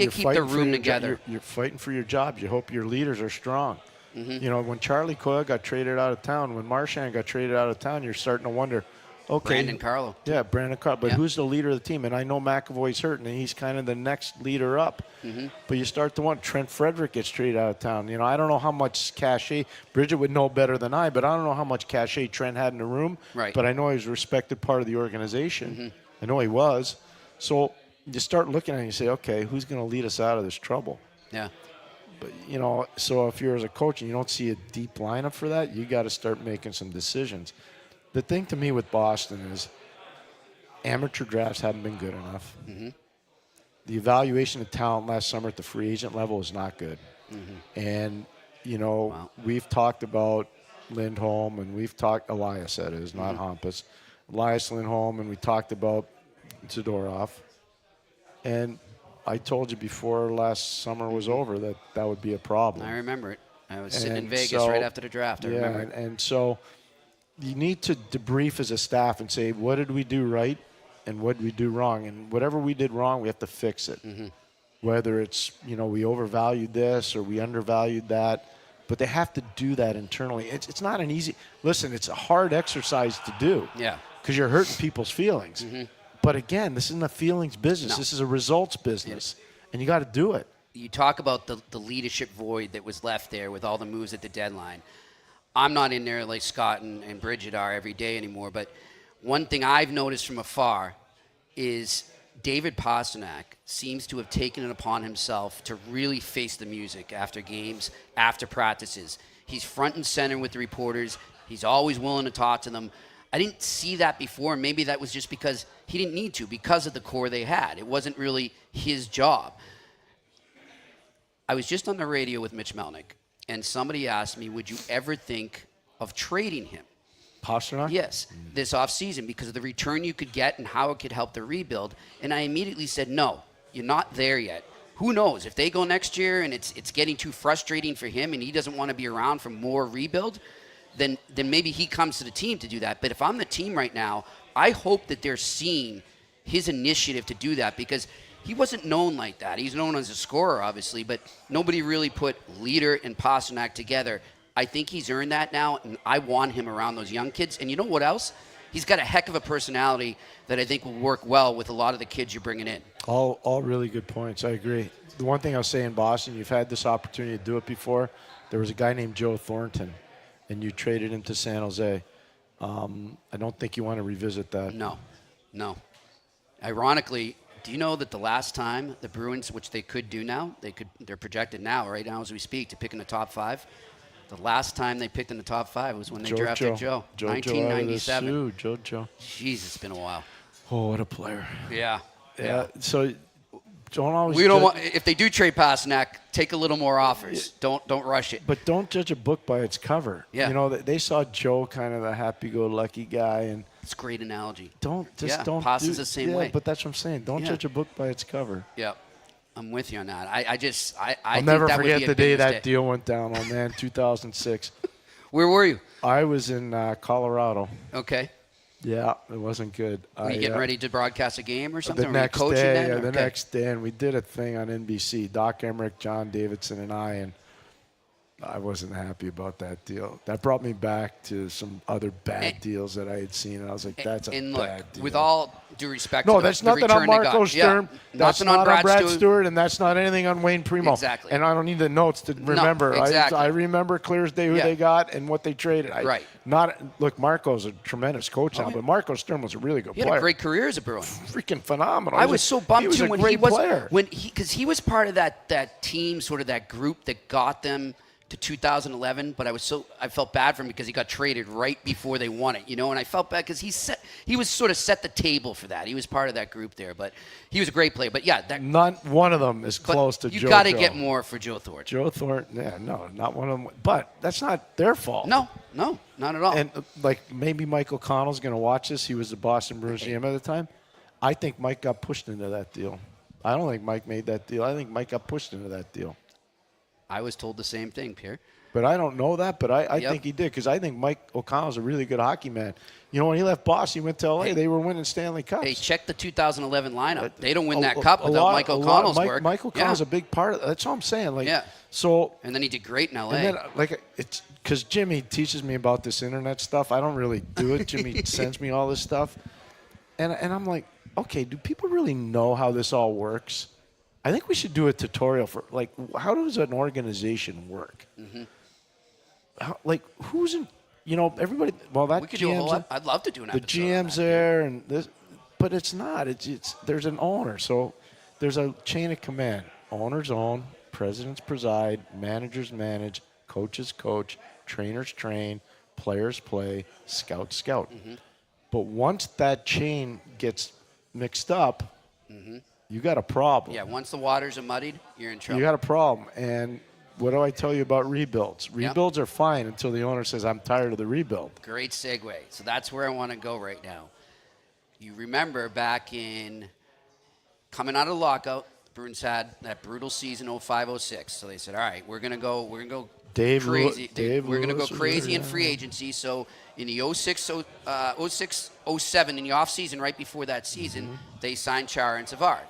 S5: keep the room together?
S6: You're fighting for your job. You hope your leaders are strong. You know, when Charlie Coyle got traded out of town, when Marchand got traded out of town, you're starting to wonder, okay.
S5: Brandon Carlo.
S6: Yeah, Brandon Carlo. But who's the leader of the team? And I know McAvoy's hurt, and he's kind of the next leader up. But you start to wonder, Trent Frederick gets traded out of town. You know, I don't know how much cachet. Bridget would know better than I, but I don't know how much cachet Trent had in the room.
S5: Right.
S6: But I know he was a respected part of the organization. I know he was. So you start looking at it and you say, okay, who's going to lead us out of this trouble?
S5: Yeah.
S6: But, you know, so if you're as a coach and you don't see a deep lineup for that, you got to start making some decisions. The thing to me with Boston is amateur drafts haven't been good enough. The evaluation of talent last summer at the free agent level is not good. And, you know, we've talked about Lindholm, and we've talked, Elias that is, not Hampus. Elias Lindholm, and we talked about Zadorov. And I told you before last summer was over that that would be a problem.
S5: I remember it. I was sitting in Vegas right after the draft. I remember it.
S6: And so you need to debrief as a staff and say, what did we do right and what did we do wrong? And whatever we did wrong, we have to fix it. Whether it's, you know, we overvalued this or we undervalued that. but they have to do that internally. It's not an easy – listen, it's a hard exercise to do.
S5: Yeah.
S6: Because you're hurting people's feelings.
S5: Mm-hmm.
S6: But again, this isn't a feelings business.
S5: No.
S6: This is a results business, and you got to do it.
S5: You talk about the leadership void that was left there with all the moves at the deadline. I'm not in there like Scott and Bridget are every day anymore, but one thing I've noticed from afar is David Pastrnak seems to have taken it upon himself to really face the music after games, after practices. He's front and center with the reporters. He's always willing to talk to them. I didn't see that before. Maybe that was just because he didn't need to, because of the core they had. It wasn't really his job. I was just on the radio with Mitch Melnick, and somebody asked me, would you ever think of trading him?
S6: Pastrnak?
S5: Yes, this offseason, because of the return you could get and how it could help the rebuild. And I immediately said, no, you're not there yet. Who knows? If they go next year and it's getting too frustrating for him and he doesn't want to be around for more rebuild, then maybe he comes to the team to do that. But if I'm the team right now, I hope that they're seeing his initiative to do that, because he wasn't known like that. He's known as a scorer, obviously, but nobody really put Leader and Pastrnak together. I think he's earned that now, and I want him around those young kids. And you know what else? He's got a heck of a personality that I think will work well with a lot of the kids you're bringing in.
S6: All really good points. I agree. The one thing I'll say in Boston, you've had this opportunity to do it before. There was a guy named Joe Thornton, and you traded him to San Jose. I don't think you want to revisit that.
S5: No. Ironically, do you know that the last time the Bruins, which they could do now, they're projected now, right now as we speak, to pick in the top 5. The last time they picked in the top 5 was when they drafted Joe. 1997.
S6: Joe.
S5: Jeez, it's been a while.
S6: Oh, what a player.
S5: Yeah.
S6: So don't always.
S5: We don't want. If they do trade Pastrnak, take a little more offers. Don't rush it.
S6: But don't judge a book by its cover.
S5: Yeah.
S6: You know, they saw Joe kind of the happy-go-lucky guy, and
S5: It's a great analogy.
S6: don't.
S5: Pasta's the same way.
S6: But that's what I'm saying. Don't judge a book by its cover.
S5: Yeah. I'm with you on that. I
S6: I'll
S5: think
S6: never
S5: that would
S6: forget
S5: be a
S6: the day
S5: big
S6: that
S5: mistake.
S6: deal went down. Oh man, 2006.
S5: Where were you?
S6: I was in Colorado.
S5: Okay.
S6: Yeah, it wasn't good.
S5: Were you getting ready to broadcast a game or something?
S6: The
S5: Were you
S6: next
S5: coaching
S6: day,
S5: then?
S6: the
S5: Okay.
S6: next day, and we did a thing on NBC. Doc Emmerich, John Davidson, and I wasn't happy about that deal. That brought me back to some other bad deals that I had seen, and I was like, "That's a bad deal."
S5: With all due respect,
S6: no,
S5: to
S6: that's
S5: the
S6: nothing on
S5: return they got.
S6: Marco Sturm.
S5: Yeah.
S6: That's
S5: Nothing
S6: not on Brad
S5: Stewart.
S6: Stewart, and that's not anything on Wayne Primo.
S5: Exactly.
S6: And I don't need the notes to remember.
S5: exactly.
S6: I remember clear as day who they got and what they traded.
S5: Right.
S6: Look, Marco's a tremendous coach now, but Marco Sturm was a really good
S5: He
S6: player.
S5: had a great career as a Bruin.
S6: Freaking phenomenal.
S5: I was so bummed too when he was
S6: player.
S5: because he was part of that team, sort of that group that got them to 2011. But I felt bad for him because he got traded right before they won it, and I felt bad because he was sort of set the table for that. He was part of that group there, but he was a great player. But yeah,
S6: not one of them is close to Joe.
S5: You got to get more for Joe Thornton.
S6: Joe Thornton, no, not one of them. But that's not their fault.
S5: No, not at all.
S6: And maybe Mike O'Connell's going to watch this. He was the Boston Bruins GM at the time. I think Mike got pushed into that deal. I don't think Mike made that deal. I think Mike got pushed into that deal.
S5: I was told the same thing, Pierre.
S6: But I don't know that, but I think he did, because I think Mike O'Connell's a really good hockey man. When he left Boston, he went to L.A. They were winning Stanley Cups.
S5: Hey, check the 2011 lineup. They don't win that cup without Mike O'Connell's work.
S6: Mike O'Connell's a big part of that. That's all I'm saying.
S5: So. And then he did great in L.A.
S6: And then, it's because Jimmy teaches me about this internet stuff. I don't really do it. Jimmy sends me all this stuff. And I'm like, okay, do people really know how this all works? I think we should do a tutorial for, how does an organization work? Mm-hmm. Who's in, everybody, that
S5: we could do a whole lot. I'd love to do an episode.
S6: The GM's there, and this, but it's not. It's there's an owner. So there's a chain of command. Owners own, presidents preside, managers manage, coaches coach, trainers train, players play, scouts scout. Mm-hmm. But once that chain gets mixed up, you got a problem.
S5: Yeah, once the waters are muddied, you're in trouble.
S6: You got a problem. And what do I tell you about rebuilds? Rebuilds are fine until the owner says, I'm tired of the rebuild.
S5: Great segue. So that's where I want to go right now. You remember back in coming out of the lockout, the Bruins had that brutal season 05-06. So they said, all right, we're gonna go crazy. We're gonna go crazy in free agency. So in the 06-07 in the offseason, right before that season, they signed Chara and Savard.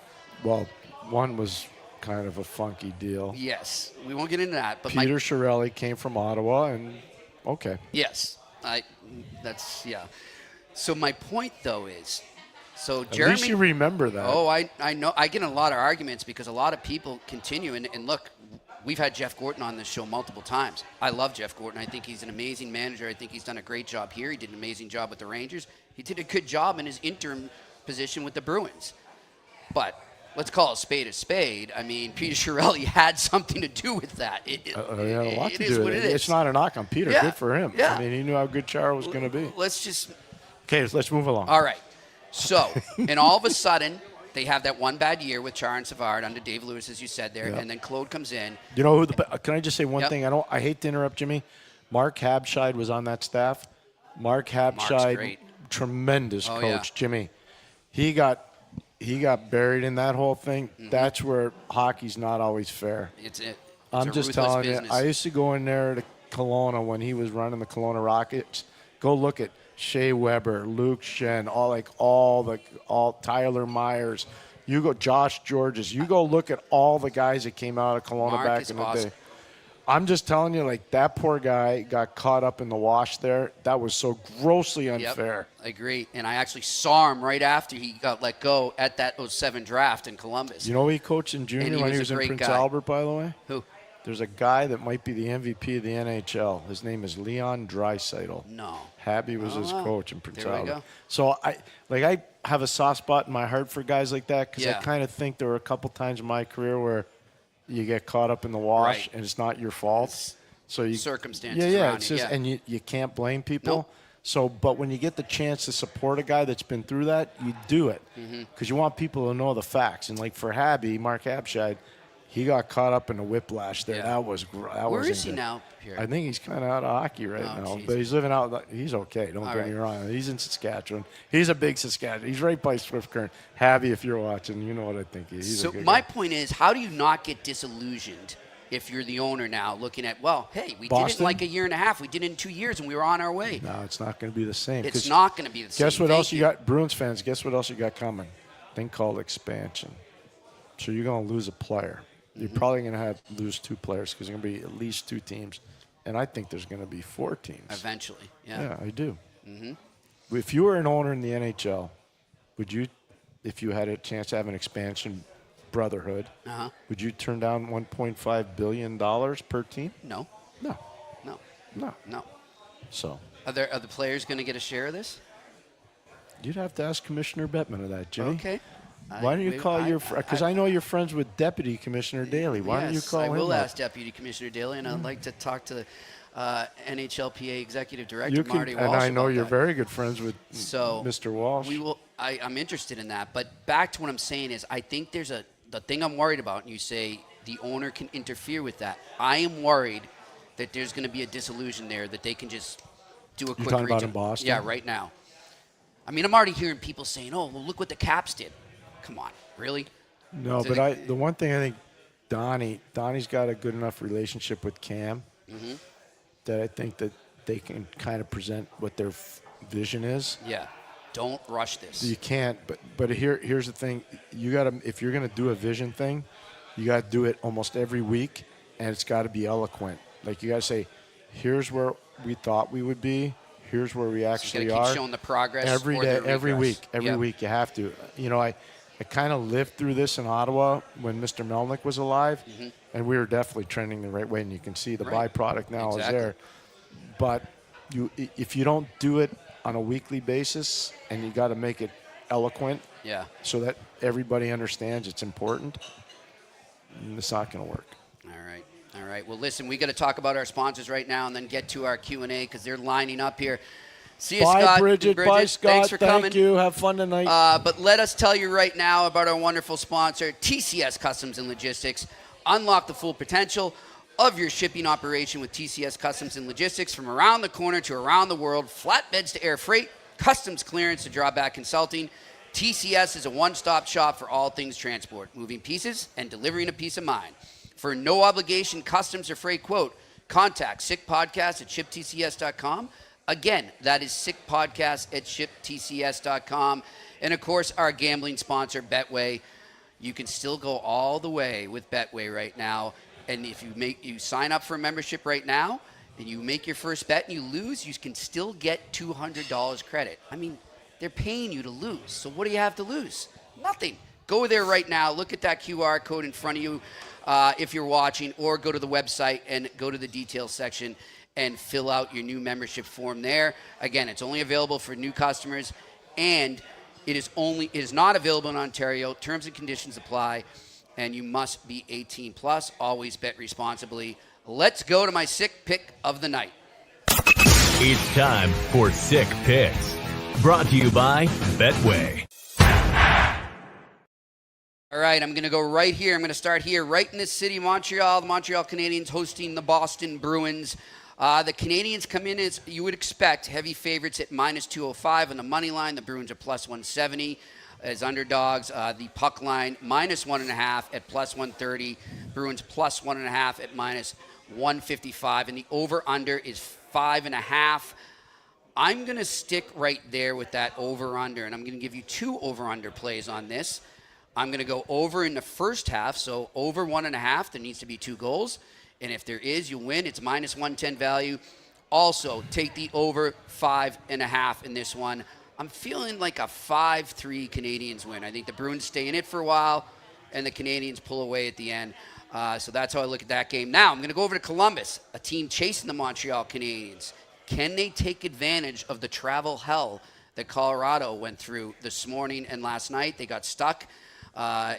S6: Well, one was kind of a funky deal.
S5: Yes, we won't get into that. But
S6: Peter Chiarelli came from Ottawa, and okay.
S5: Yes, yeah. So my point, though, is, so
S6: At
S5: Jeremy.
S6: least you remember that.
S5: Oh, I know. I get in a lot of arguments because a lot of people continue. And look, we've had Jeff Gorton on this show multiple times. I love Jeff Gorton. I think he's an amazing manager. I think he's done a great job here. He did an amazing job with the Rangers. He did a good job in his interim position with the Bruins. But let's call a spade a spade. I mean, Peter Chiarelli had something to do with that. It
S6: he had a lot to
S5: is
S6: do
S5: what
S6: with
S5: it is.
S6: It's not a knock on Peter.
S5: Yeah.
S6: Good for him.
S5: Yeah.
S6: I mean, he knew how good Chara was going to be.
S5: Let's just.
S6: Okay, let's move along.
S5: All right. So, and all of a sudden, they have that one bad year with Chara and Savard under Dave Lewis, as you said there,
S6: Yep.
S5: and then Claude comes in.
S6: You know who? Can I just say one
S5: Yep.
S6: thing? I hate to interrupt, Jimmy. Mark Habscheid was on that staff. Mark Habscheid,
S5: great.
S6: tremendous
S5: Oh,
S6: coach,
S5: yeah.
S6: Jimmy. He got buried in that whole thing.
S5: Mm-hmm.
S6: That's where hockey's not always fair.
S5: It's
S6: I'm
S5: a
S6: just
S5: ruthless
S6: telling
S5: business.
S6: you. I used to go in there to Kelowna when he was running the Kelowna Rockets. Go look at Shea Weber, Luke Shen, all Tyler Myers. You go Josh Georges. You go look at all the guys that came out of Kelowna
S5: Marcus
S6: back in the
S5: Oscar.
S6: day. I'm just telling you, like, that poor guy got caught up in the wash there. That was so grossly unfair.
S5: Yep, I agree. And I actually saw him right after he got let go at that 07 draft in Columbus.
S6: You know who he coached in junior
S5: And he
S6: when
S5: was
S6: he
S5: a
S6: was in
S5: great
S6: Prince
S5: guy.
S6: Albert, by the way?
S5: Who?
S6: There's a guy that might be the MVP of the NHL. His name is Leon Draisaitl.
S5: No.
S6: Habby was his
S5: Oh,
S6: coach in Prince
S5: there we
S6: Albert.
S5: go.
S6: So I have a soft spot in my heart for guys like that because
S5: Yeah.
S6: I kind of think there were a couple times in my career where you get caught up in the wash
S5: Right.
S6: and it's not your fault. So you
S5: Circumstances
S6: Yeah,
S5: around
S6: it's
S5: it,
S6: just
S5: yeah.
S6: and you can't blame people.
S5: Nope.
S6: So, but when you get the chance to support a guy that's been through that, you do it because you want people to know the facts. And like for Habby, Mark Habscheid, he got caught up in a whiplash there.
S5: Yeah.
S6: That was that
S5: Where
S6: wasn't
S5: is he
S6: good.
S5: now, Pierre?
S6: I think he's kind of out of hockey right
S5: Oh,
S6: now,
S5: geez.
S6: but he's living out. He's okay. Don't
S5: All
S6: get me
S5: right.
S6: wrong. He's in Saskatchewan. He's a big Saskatchewan. He's right by Swift Current. Habby, if you're watching, you know what I think. He's
S5: So
S6: a good
S5: my
S6: guy.
S5: point is, how do you not get disillusioned if you're the owner now looking at, well, hey, we did it in
S6: Boston?
S5: like a year and a half. We did it in 2 years, and we were on our way.
S6: No, it's not going to be the same.
S5: It's
S6: 'cause
S5: not going to be the same.
S6: Guess what
S5: Thank
S6: else you got, Bruins fans? Guess what else you got coming? Thing called expansion. So you're going to lose a player. You're probably going to lose 2 players because there's going to be at least 2 teams, and I think there's going to be 4 teams.
S5: Eventually,
S6: Yeah, I do. If you were an owner in the NHL, would you, if you had a chance to have an expansion brotherhood, would you turn down $1.5 billion per team?
S5: No,
S6: No,
S5: no,
S6: no.
S5: no.
S6: So
S5: Are the players going to get a share of this?
S6: you'd have to ask Commissioner Bettman of that, Jimmy.
S5: Okay.
S6: Why don't you call your friend? Because I know you're friends with Deputy Commissioner Daly. Why don't you call
S5: I
S6: him?
S5: will
S6: up?
S5: ask Deputy Commissioner Daly, and I'd like to talk to the NHLPA Executive Director
S6: You can,
S5: Marty
S6: and
S5: Walsh.
S6: I know
S5: about
S6: you're
S5: that.
S6: very good friends with
S5: So
S6: Mr. Walsh.
S5: We will. I'm interested in that. But back to what I'm saying is, I think there's the thing I'm worried about. And you say the owner can interfere with that. I am worried that there's going to be a disillusion there that they can just do a quick.
S6: talking about
S5: return.
S6: in Boston?
S5: Yeah, right now. I mean, I'm already hearing people saying, "Oh, well, look what the Caps did." Come on, really?
S6: No,
S5: So
S6: but the one thing I think Donnie's got a good enough relationship with Cam that I think that they can kind of present what their vision is.
S5: Yeah. Don't rush this.
S6: You can't, but here's the thing: you got to, if you're going to do a vision thing, you got to do it almost every week, and it's got to be eloquent. Like you got to say, "Here's where we thought we would be. Here's where we actually
S5: you gotta
S6: are."
S5: keep showing the progress
S6: every
S5: or
S6: day,
S5: the
S6: every
S5: regress.
S6: week, every
S5: Yep.
S6: week. You have to. You know, I kind of lived through this in Ottawa when Mr. Melnick was alive, and we were definitely trending the right way. And you can see the
S5: Right.
S6: byproduct now
S5: Exactly.
S6: is there. But if you don't do it on a weekly basis, and you got to make it eloquent,
S5: Yeah.
S6: so that everybody understands it's important, it's not going to work.
S5: All right. Well, listen, we got to talk about our sponsors right now and then get to our Q&A because they're lining up here. See you,
S6: Bye,
S5: Scott.
S6: Bridget. Bye, Scott.
S5: Thanks for coming.
S6: Thank you. Have fun tonight.
S5: But let us tell you right now about our wonderful sponsor, TCS Customs and Logistics. Unlock the full potential of your shipping operation with TCS Customs and Logistics from around the corner to around the world. Flatbeds to air freight, customs clearance to drawback consulting. TCS is a one-stop shop for all things transport, moving pieces and delivering a peace of mind. For no obligation customs or freight quote, contact sickpodcast@shiptcs.com. Again, that is sickpodcast@shiptcs.com. And of course, our gambling sponsor, Betway. you can still go all the way with Betway right now. And if you sign up for a membership right now and you make your first bet and you lose, you can still get $200 credit. I mean, they're paying you to lose. So what do you have to lose? Nothing. Go there right now. Look at that QR code in front of you if you're watching, or go to the website and go to the details section and fill out your new membership form there. Again, it's only available for new customers, and it is not available in Ontario. Terms and conditions apply, and you must be 18 plus. Always bet responsibly. Let's go to my sick pick of the night.
S3: It's time for Sick Picks. Brought to you by Betway.
S5: All right, I'm going to go right here. I'm going to start here, right in this city, Montreal. The Montreal Canadiens hosting the Boston Bruins. The Canadiens come in, as you would expect, heavy favorites at minus 205 on the money line. The Bruins are plus 170 as underdogs. The puck line, minus 1.5 at plus 130. Bruins plus 1.5 at minus 155. And the over-under is 5.5. I'm going to stick right there with that over-under, and I'm going to give you two over-under plays on this. I'm going to go over in the first half, so over 1.5. There needs to be 2 goals. And if there is, you win. It's minus 110 value. Also, take the over 5.5 in this one. I'm feeling like a 5-3 Canadiens win. I think the Bruins stay in it for a while, and the Canadiens pull away at the end. So that's how I look at that game. Now, I'm going to go over to Columbus, a team chasing the Montreal Canadiens. Can they take advantage of the travel hell that Colorado went through this morning and last night? They got stuck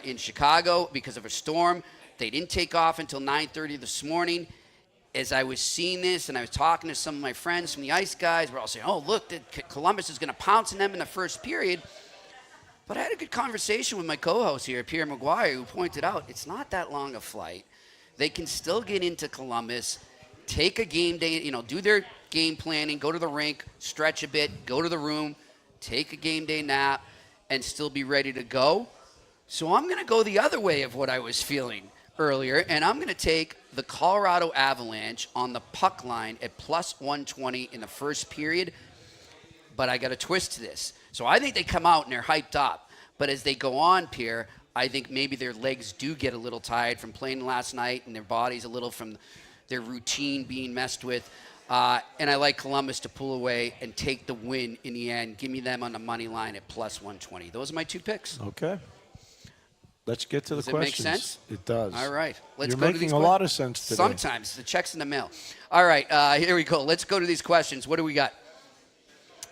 S5: in Chicago because of a storm. They didn't take off until 9:30 this morning. As I was seeing this and I was talking to some of my friends from the Ice guys, we're all saying, oh, look, Columbus is going to pounce on them in the first period. But I had a good conversation with my co-host here, Pierre McGuire, who pointed out it's not that long a flight. They can still get into Columbus, take a game day, do their game planning, go to the rink, stretch a bit, go to the room, take a game day nap, and still be ready to go. So I'm going to go the other way of what I was feeling earlier, and I'm going to take the Colorado Avalanche on the puck line at plus 120 in the first period. But I got a twist to this. So I think they come out and they're hyped up. But as they go on, Pierre, I think maybe their legs do get a little tired from playing last night, and their bodies a little from their routine being messed with. And I like Columbus to pull away and take the win in the end. Give me them on the money line at plus 120. Those are my 2 picks.
S6: Okay. Let's get to the questions.
S5: Does it make sense?
S6: It does.
S5: All right. Let's
S6: You're
S5: go to
S6: making
S5: these
S6: a lot of sense today.
S5: Sometimes. The check's in the mail. All right. Here we go. Let's go to these questions. What do we got?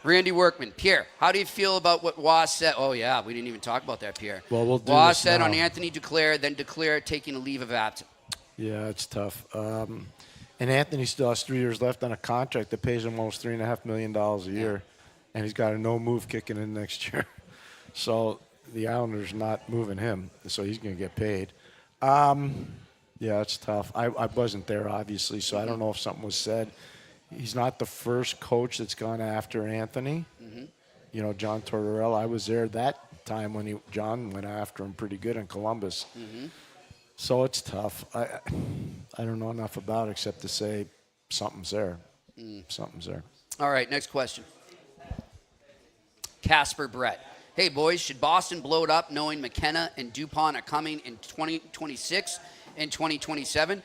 S5: Randy Workman. Pierre, how do you feel about what Waz said? Oh, yeah. We didn't even talk about that, Pierre.
S6: Well, we'll do
S5: Waz
S6: this
S5: said
S6: now.
S5: on Anthony Duclair, then Duclair taking a leave of absence.
S6: Yeah, it's tough. And Anthony still has 3 years left on a contract that pays him almost $3.5 million a year. And he's got a no-move kicking in next year. So the Islanders not moving him, so he's going to get paid. Yeah, it's tough. I wasn't there, obviously, so I don't know if something was said. He's not the first coach that's gone after Anthony. Mm-hmm. John Tortorella, I was there that time when John went after him pretty good in Columbus. Mm-hmm. So it's tough. I don't know enough about it except to say something's there. Something's there.
S5: All right, next question. Casper Brett. Hey, boys, should Boston blow it up knowing McKenna and DuPont are coming in 2026 and 2027?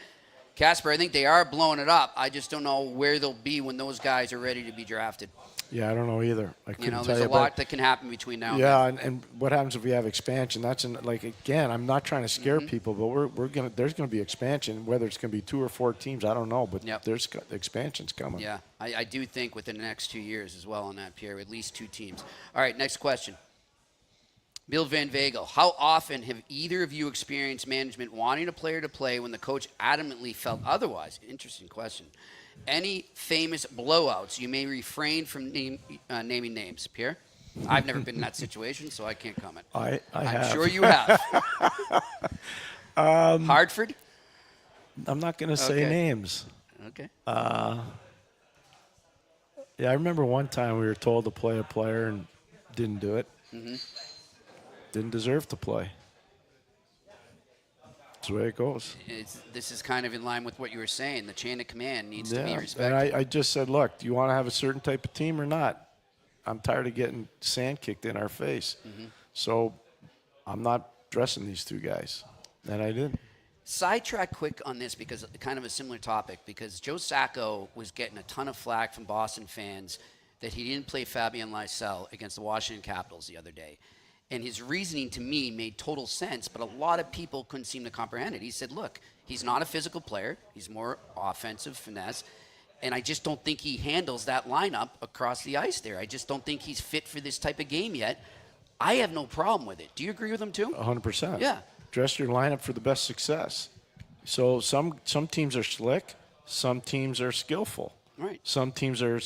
S5: Casper, I think they are blowing it up. I just don't know where they'll be when those guys are ready to be drafted.
S6: Yeah, I don't know either. I couldn't tell
S5: there's
S6: you.
S5: a lot that can happen between now and then.
S6: Yeah, and what happens if we have expansion? Again, I'm not trying to scare people, but there's going to be expansion. Whether it's going to be 2 or 4 teams, I don't know, but there's expansion's coming.
S5: Yeah, I do think within the next 2 years as well on that, Pierre, at least 2 teams. All right, next question. Bill Van Vagel, how often have either of you experienced management wanting a player to play when the coach adamantly felt otherwise? Interesting question. Any famous blowouts? You may refrain from naming names. Pierre? I've never been in that situation, so I can't comment.
S6: I
S5: I'm
S6: have.
S5: sure you have. Hartford?
S6: I'm not going to say names.
S5: Okay.
S6: Yeah, I remember one time we were told to play a player and didn't do it. Mm-hmm. Didn't deserve to play. That's the way it goes.
S5: This is kind of in line with what you were saying. The chain of command needs to be respected.
S6: And I just said, look, do you want to have a certain type of team or not? I'm tired of getting sand kicked in our face. Mm-hmm. So I'm not dressing these two guys, and I didn't.
S5: Sidetrack quick on this because kind of a similar topic, because Joe Sacco was getting a ton of flack from Boston fans that he didn't play Fabien Lysell against the Washington Capitals the other day. And his reasoning to me made total sense, but a lot of people couldn't seem to comprehend it. He said, look, he's not a physical player. He's more offensive finesse. And I just don't think he handles that lineup across the ice there. I just don't think he's fit for this type of game yet. I have no problem with it. Do you agree with him too?
S6: 100%.
S5: Yeah.
S6: Dress your lineup for the best success. So some teams are slick, some teams are skillful.
S5: Right.
S6: Some teams are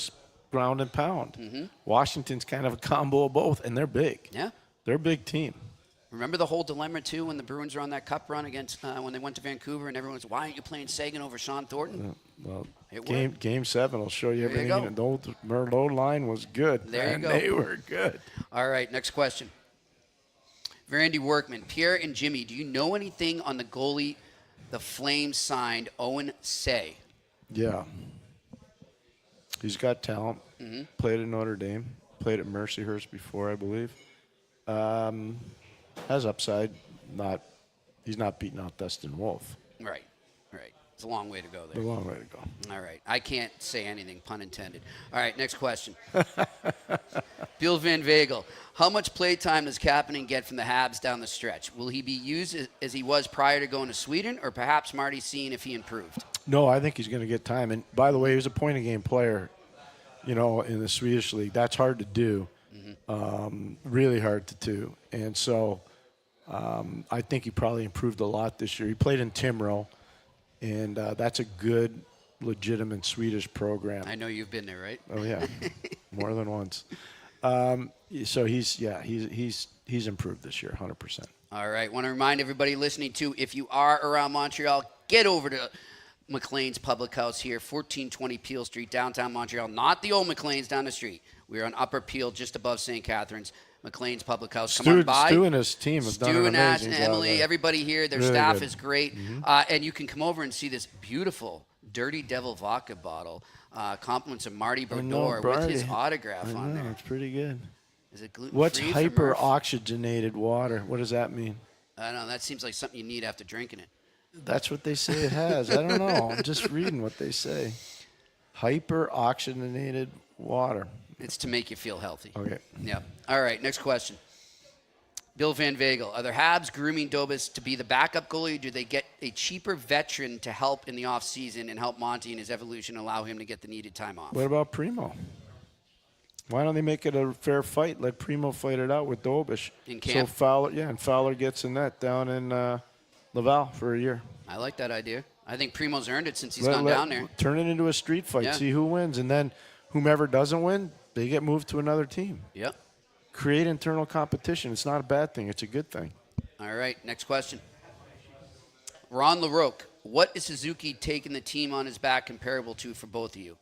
S6: ground and pound. Washington's kind of a combo of both, and they're big.
S5: Yeah.
S6: They're a big team.
S5: Remember the whole dilemma, too, when the Bruins were on that cup run against when they went to Vancouver, and everyone was, why aren't you playing Sagan over Sean Thornton?
S6: Well,
S5: It
S6: game 7 will show you
S5: There you
S6: everything. The Merlot line was good.
S5: There you
S6: man.
S5: go.
S6: They were good.
S5: All right, next question. Randy Workman, Pierre and Jimmy, do you know anything on the goalie the Flames signed, Owen Say?
S6: Yeah. He's got talent. Played at Notre Dame. Played at Mercyhurst before, I believe. Has upside. He's not beating out Dustin Wolf.
S5: Right. It's a long way to go there.
S6: A long way to go.
S5: All right. I can't say anything, pun intended. All right, next question. Bill Van Vagel, how much play time does Kapanen get from the Habs down the stretch? Will he be used as he was prior to going to Sweden, or perhaps Marty seeing if he improved?
S6: No, I think he's going to get time. And by the way, he was a point-a-game player, in the Swedish league. That's hard to do. Really hard to do. And so I think he probably improved a lot this year. He played in Timrå, and that's a good, legitimate Swedish program.
S5: I know you've been there, right?
S6: Oh, yeah, more than once. So he's improved this year, 100%.
S5: All right. Want to remind everybody listening, too, if you are around Montreal, get over to McLean's Public House here, 1420 Peel Street, downtown Montreal. Not the old McLean's down the street. We're on Upper Peel, just above St. Catharines. McLean's Public House. Come on by.
S6: Stu and his team have done an amazing job.
S5: Emily, everybody here, their
S6: Really
S5: staff
S6: good.
S5: is great. And you can come over and see this beautiful Dirty Devil vodka bottle. Compliments of Marty Brodeur with his autograph on there.
S6: It's pretty good.
S5: Is it gluten-free?
S6: What's
S5: for Murph?
S6: hyper-oxygenated water? What does that mean?
S5: I don't know. That seems like something you need after drinking it.
S6: That's what they say it has. I don't know. I'm just reading what they say. Hyper-oxygenated water.
S5: It's to make you feel healthy.
S6: Okay.
S5: Yep. All right, next question. Bill Van Vagel, are the Habs grooming Dobis to be the backup goalie, or do they get a cheaper veteran to help in the offseason and help Monty in his evolution, allow him to get the needed time off?
S6: What about Primo? Why don't they make it a fair fight? Let Primo fight it out with Dobish.
S5: In camp?
S6: So Fowler gets in that down in Laval for a year.
S5: I like that idea. I think Primo's earned it since he's gone down there.
S6: Turn it into a street fight.
S5: Yeah.
S6: See who wins. And then whomever doesn't win, they get moved to another team.
S5: Yep.
S6: Create internal competition. It's not a bad thing. It's a good thing.
S5: All right, next question. Ron LaRoque, what is Suzuki taking the team on his back comparable to for both of you?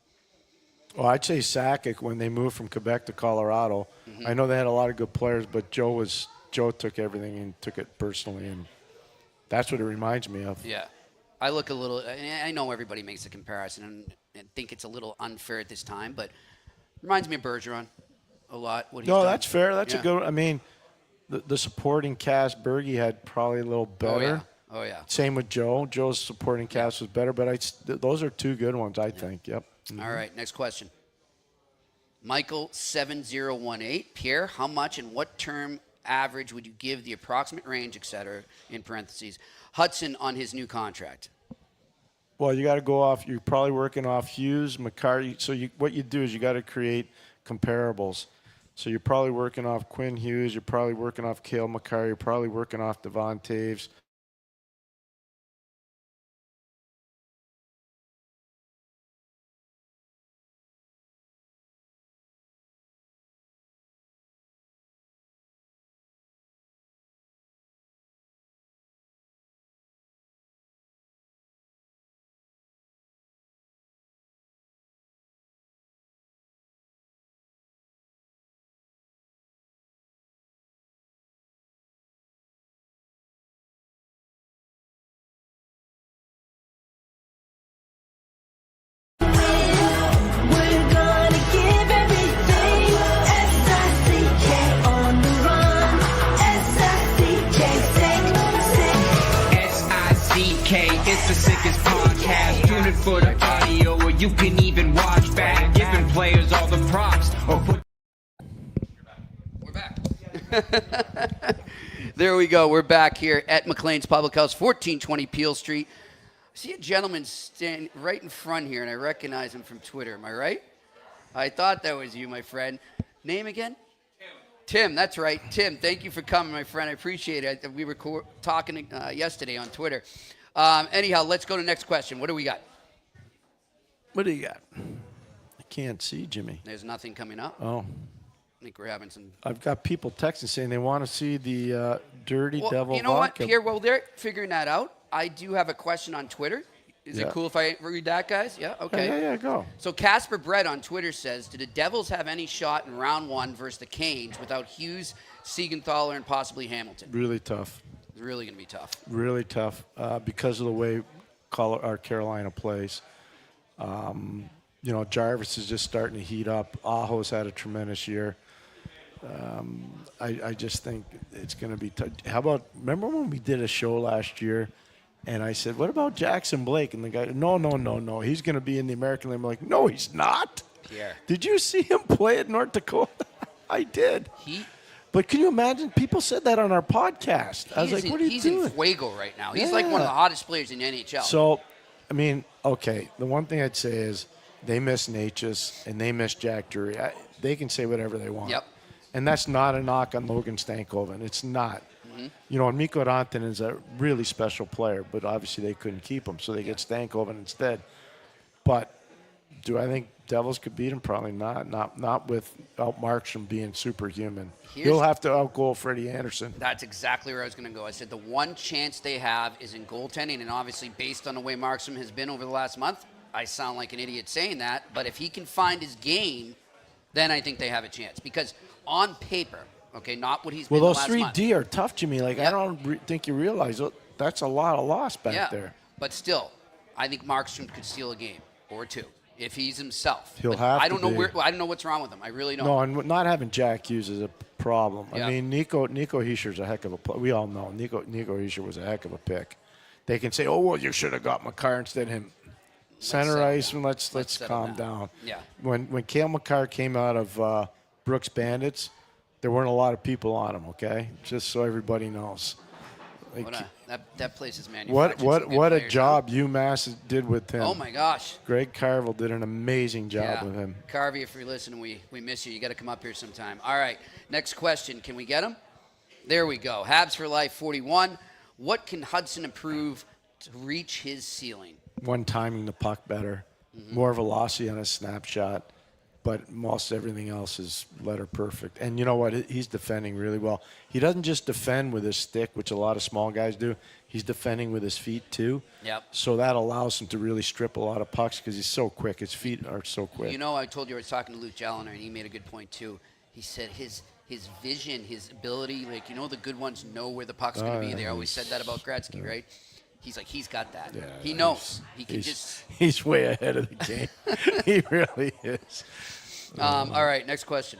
S6: Well, I'd say Sakic when they moved from Quebec to Colorado. I know they had a lot of good players, but Joe took everything and took it personally, and that's what it reminds me of.
S5: Yeah. I look a little, I know everybody makes a comparison and think it's a little unfair at this time, but reminds me of Bergeron a lot. What he's done.
S6: That's fair. That's
S5: Yeah.
S6: a good. I mean, the supporting cast, Bergie had probably a little better.
S5: Oh, yeah.
S6: Same with Joe. Joe's supporting cast was better, but those are two good ones, I think. Yep.
S5: All right, next question. Michael 7018, Pierre, how much and what term average would you give the approximate range, et cetera, in parentheses, Hutson on his new contract?
S6: Well, you got to go off. You're probably working off Hughes, McCarty. So what you do is you got to create comparables. So you're probably working off Quinn Hughes. You're probably working off Cale McCarr. You're probably working off Devon Taves.
S1: It's the sickest podcast. Tune in for the audio, or you can even watch back. Giving players all the props. Or put.
S5: We're back. There we go. We're back here at McLean's Public House, 1420 Peel Street. I see a gentleman standing right in front here, and I recognize him from Twitter. Am I right? I thought that was you, my friend. Name again? Tim, that's right. Tim, thank you for coming, my friend. I appreciate it. We were talking yesterday on Twitter. Anyhow, let's go to the next question. What do we got?
S6: What do you got? I can't see, Jimmy.
S5: There's nothing coming up.
S6: Oh.
S5: I think we're having some.
S6: I've got people texting saying they want to see the Dirty Devil
S5: you know
S6: vodka.
S5: what, Pierre? While they're figuring that out, I do have a question on Twitter. Is it cool if I read that, guys? Yeah? Okay.
S6: Yeah, go.
S5: So Casper Brett on Twitter says, do the Devils have any shot in round one versus the Canes without Hughes, Siegenthaler, and possibly Hamilton?
S6: Really tough.
S5: It's really going to be tough.
S6: Really tough because of the way Carolina plays. Jarvis is just starting to heat up. Aho's had a tremendous year. I just think it's going to be tough. Remember when we did a show last year and I said, what about Jackson Blake? And the guy, no. He's going to be in the American League. I'm like, no, he's not.
S5: Pierre.
S6: Did you see him play at North Dakota? I did. But can you imagine? People said that on our podcast. I was like, what are you doing?
S5: He's in fuego right now. He's like one of the hottest players in the NHL.
S6: So, okay, the one thing I'd say is they miss Natchez and they miss Jack Drury. They can say whatever they want.
S5: Yep.
S6: And that's not a knock on Logan Stankoven. It's not.
S5: Mm-hmm.
S6: And Mikko Rantanen is a really special player, but obviously they couldn't keep him, so they get Stankoven instead. But do I think Devils could beat him? Probably not. Not without Markstrom being superhuman. He'll have to outgoal Freddie Anderson.
S5: That's exactly where I was going to go. I said the one chance they have is in goaltending, and obviously based on the way Markstrom has been over the last month, I sound like an idiot saying that, but if he can find his game, then I think they have a chance. Because on paper, okay, not what he's been the last month.
S6: Well, those 3D are tough, Jimmy. I don't think you realize that's a lot of loss back there.
S5: But still, I think Markstrom could steal a game or two if he's himself.
S6: He'll have to
S5: I don't know what's wrong with him. I really don't.
S6: No, and not having Jack Hughes is a problem.
S5: Yeah.
S6: I mean, Nico Hischier's a heck of a player. We all know Nico Hischier was a heck of a pick. They can say, oh, well, you should have got McGuire instead of him. Center ice, and let's calm down.
S5: Yeah.
S6: When Cale McGuire came out of Brooks Bandits, there weren't a lot of people on him. Okay, just so everybody knows.
S5: That place is manufactured.
S6: What a job UMass did with him.
S5: Oh my gosh.
S6: Greg Carville did an amazing job with him.
S5: Carvey, if you're listening, we miss you. You got to come up here sometime. All right, next question. Can we get him? There we go. Habs for Life 41. What can Hutson improve to reach his ceiling?
S6: One, timing the puck better, more velocity on a snapshot, but most everything else is letter perfect. And you know what? He's defending really well. He doesn't just defend with his stick, which a lot of small guys do. He's defending with his feet too.
S5: Yep.
S6: So that allows him to really strip a lot of pucks because he's so quick. His feet are so quick.
S5: I told you I was talking to Luke Jelliner, and he made a good point too. He said his vision, his ability, the good ones know where the puck's going to be. They always said that about Gretzky, right? He's like, he's got that. Yeah, he knows.
S6: He's way ahead of the game. He really is.
S5: All right, next question.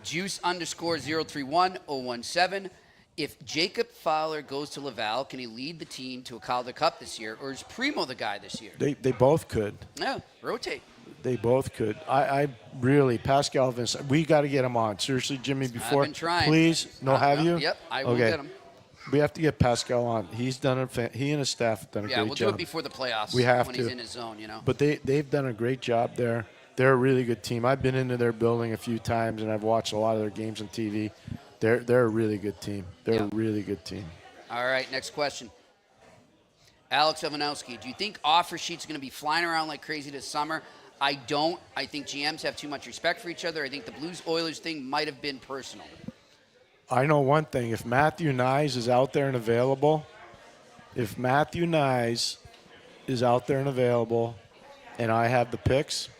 S5: Juice_031017. If Jacob Fowler goes to Laval, can he lead the team to a Calder Cup this year, or is Primo the guy this year?
S6: They both could.
S5: Yeah, rotate.
S6: They both could. I really, Pascal Vincent, we got to get him on. Seriously, Jimmy, before.
S5: I've been trying.
S6: Please, have you?
S5: Yep, I will get him.
S6: We have to get Pascal on. He's done he and his staff have done a great job.
S5: Yeah, we'll do it before the playoffs.
S6: We have
S5: when
S6: to.
S5: He's in his zone,
S6: But they've done a great job there. They're a really good team. I've been into their building a few times, and I've watched a lot of their games on TV. They're a really good team. They're a really good team.
S5: All right, next question. Alex Ivanowski, do you think offer sheets are going to be flying around like crazy this summer? I don't. I think GMs have too much respect for each other. I think the Blues-Oilers thing might have been personal.
S6: I know one thing. If Matthew Nyes is out there and available, and I have the picks,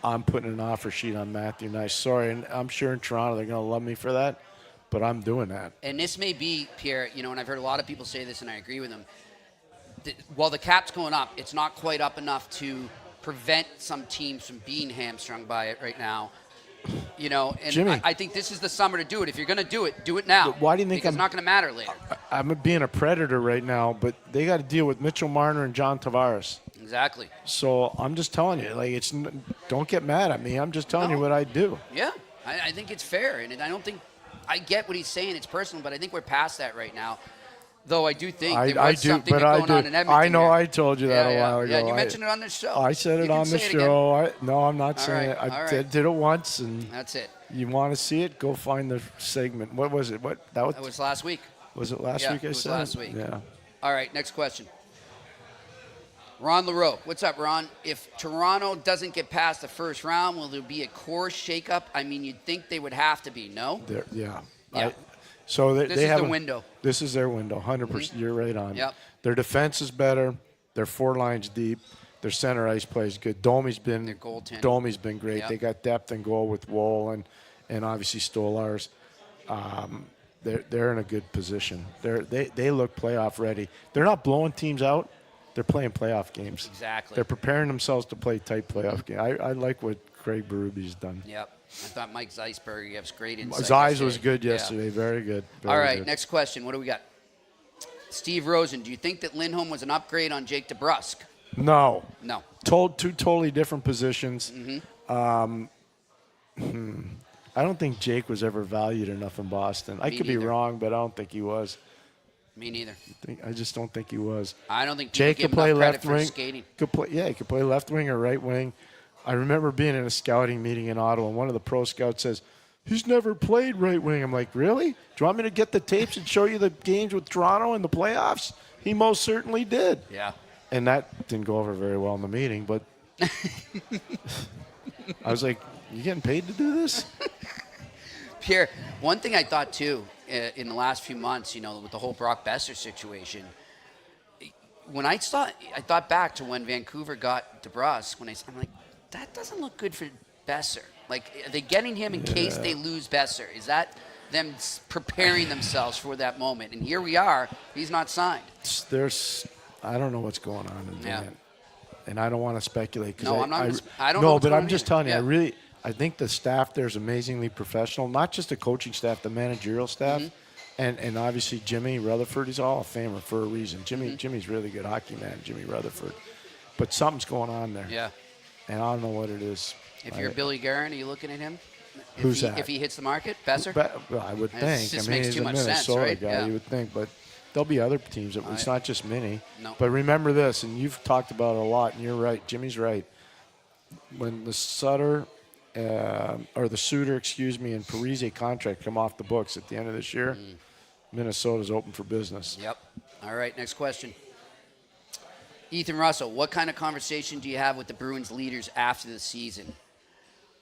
S6: I'm putting an offer sheet on Matthew Nyes. Sorry, and I'm sure in Toronto they're going to love me for that, but I'm doing that.
S5: And this may be, Pierre, and I've heard a lot of people say this, and I agree with them. While the cap's going up, it's not quite up enough to prevent some teams from being hamstrung by it right now. You know, and
S6: Jimmy.
S5: I think this is the summer to do it. If you're going to do it now.
S6: Why do you think
S5: because it's not going to matter later.
S6: I'm being a predator right now, but they got to deal with Mitchell Marner and John Tavares.
S5: Exactly.
S6: So I'm just telling you, like, don't get mad at me. I'm just telling you what I do.
S5: Yeah, I think it's fair, and I don't think I get what he's saying. It's personal, but I think we're past that right now. Though I do think there was something going on in Edmonton.
S6: I know
S5: here.
S6: I told you that a while ago.
S5: Yeah, you mentioned it on the show.
S6: I said it on the show. No, I'm not saying it. I did it once, and
S5: that's it.
S6: You want to see it? Go find the segment. What was it? That
S5: was last week.
S6: Was it last week?
S5: It was last week.
S6: Yeah.
S5: All right, next question. Ron LaRoe. What's up, Ron? If Toronto doesn't get past the first round, will there be a core shakeup? I mean, you'd think they would have to be, no?
S6: Yeah.
S5: So they have the window.
S6: This is their window, 100%. Mm-hmm. You're right on.
S5: Yep.
S6: Their defense is better. Their 4 lines deep. Their center ice play is good. Domi's been great.
S5: Yep.
S6: They got depth and goal with Woll and obviously Stolars. They're in a good position. They look playoff ready. They're not blowing teams out. They're playing playoff games.
S5: Exactly.
S6: They're preparing themselves to play tight playoff games. I like what Craig Berube's done.
S5: Yep. I thought Mike Zeisberger gives great insight.
S6: His eyes was good yesterday. Yeah. Very good.
S5: All right,
S6: good.
S5: Next question. What do we got? Steve Rosen, do you think that Lindholm was an upgrade on Jake DeBrusk?
S6: No.
S5: Two
S6: totally different positions.
S5: Mm-hmm.
S6: I don't think Jake was ever valued enough in Boston. I could be wrong, but I don't think he was.
S5: Me neither.
S6: I just don't think he was.
S5: I don't think
S6: Jake could play left wing.
S5: Skating.
S6: He could play left wing or right wing. I remember being in a scouting meeting in Ottawa, and one of the pro scouts says, "He's never played right wing." I'm like, "Really? Do you want me to get the tapes and show you the games with Toronto in the playoffs?" He most certainly did.
S5: Yeah.
S6: And that didn't go over very well in the meeting, but I was like, "You getting paid to do this?"
S5: Pierre, one thing I thought too in the last few months, with the whole Brock Besser situation, when I thought back to when Vancouver got DeBrusk, I'm like, that doesn't look good for Besser. Like, are they getting him in case they lose Besser? Is that them preparing themselves for that moment? And here we are. He's not signed.
S6: I don't know what's going on in Van, and I don't want to speculate.
S5: No, I'm not. I don't
S6: know.
S5: No,
S6: but I'm just telling you,
S5: yeah.
S6: I think the staff there is amazingly professional. Not just the coaching staff, the managerial staff, and obviously Jimmy Rutherford. He's a Hall of Famer for a reason. Jimmy's really good hockey man, Jimmy Rutherford. But something's going on there.
S5: Yeah.
S6: And I don't know what it is.
S5: If you're Billy Guerin, are you looking at him?
S6: Who's that?
S5: If he hits the market, Besser?
S6: Well, I would think.
S5: Just
S6: I mean,
S5: makes
S6: he's
S5: too
S6: a
S5: much
S6: Minnesota
S5: sense, right?
S6: guy.
S5: Yeah.
S6: You would think, but there'll be other teams. It's not just Minnie.
S5: No.
S6: But remember this, and you've talked about it a lot, and you're right. Jimmy's right. When the Sutter, or the Suter, and Parise contract come off the books at the end of this year, Minnesota's open for business.
S5: Yep. All right, next question. Ethan Russell, what kind of conversation do you have with the Bruins leaders after the season?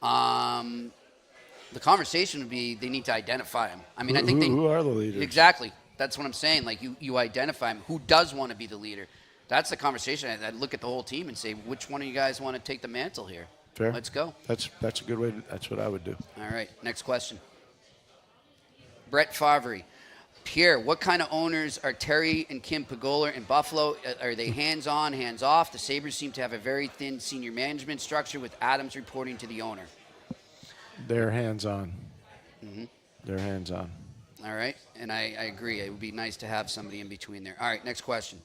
S5: The conversation would be they need to identify him. I mean, I think
S6: who are the leaders?
S5: Exactly. That's what I'm saying. Like, you identify him. Who does want to be the leader? That's the conversation. I'd look at the whole team and say, which one of you guys want to take the mantle here?
S6: Fair.
S5: Let's go.
S6: That's a good way. That's what I would do.
S5: All right. Next question. Brett Favre. Pierre, what kind of owners are Terry and Kim Pagola in Buffalo? Are they hands-on, hands-off? The Sabres seem to have a very thin senior management structure with Adams reporting to the owner.
S6: They're hands-on. They're hands-on.
S5: All right. And I agree. It would be nice to have somebody in between there. All right. Next question.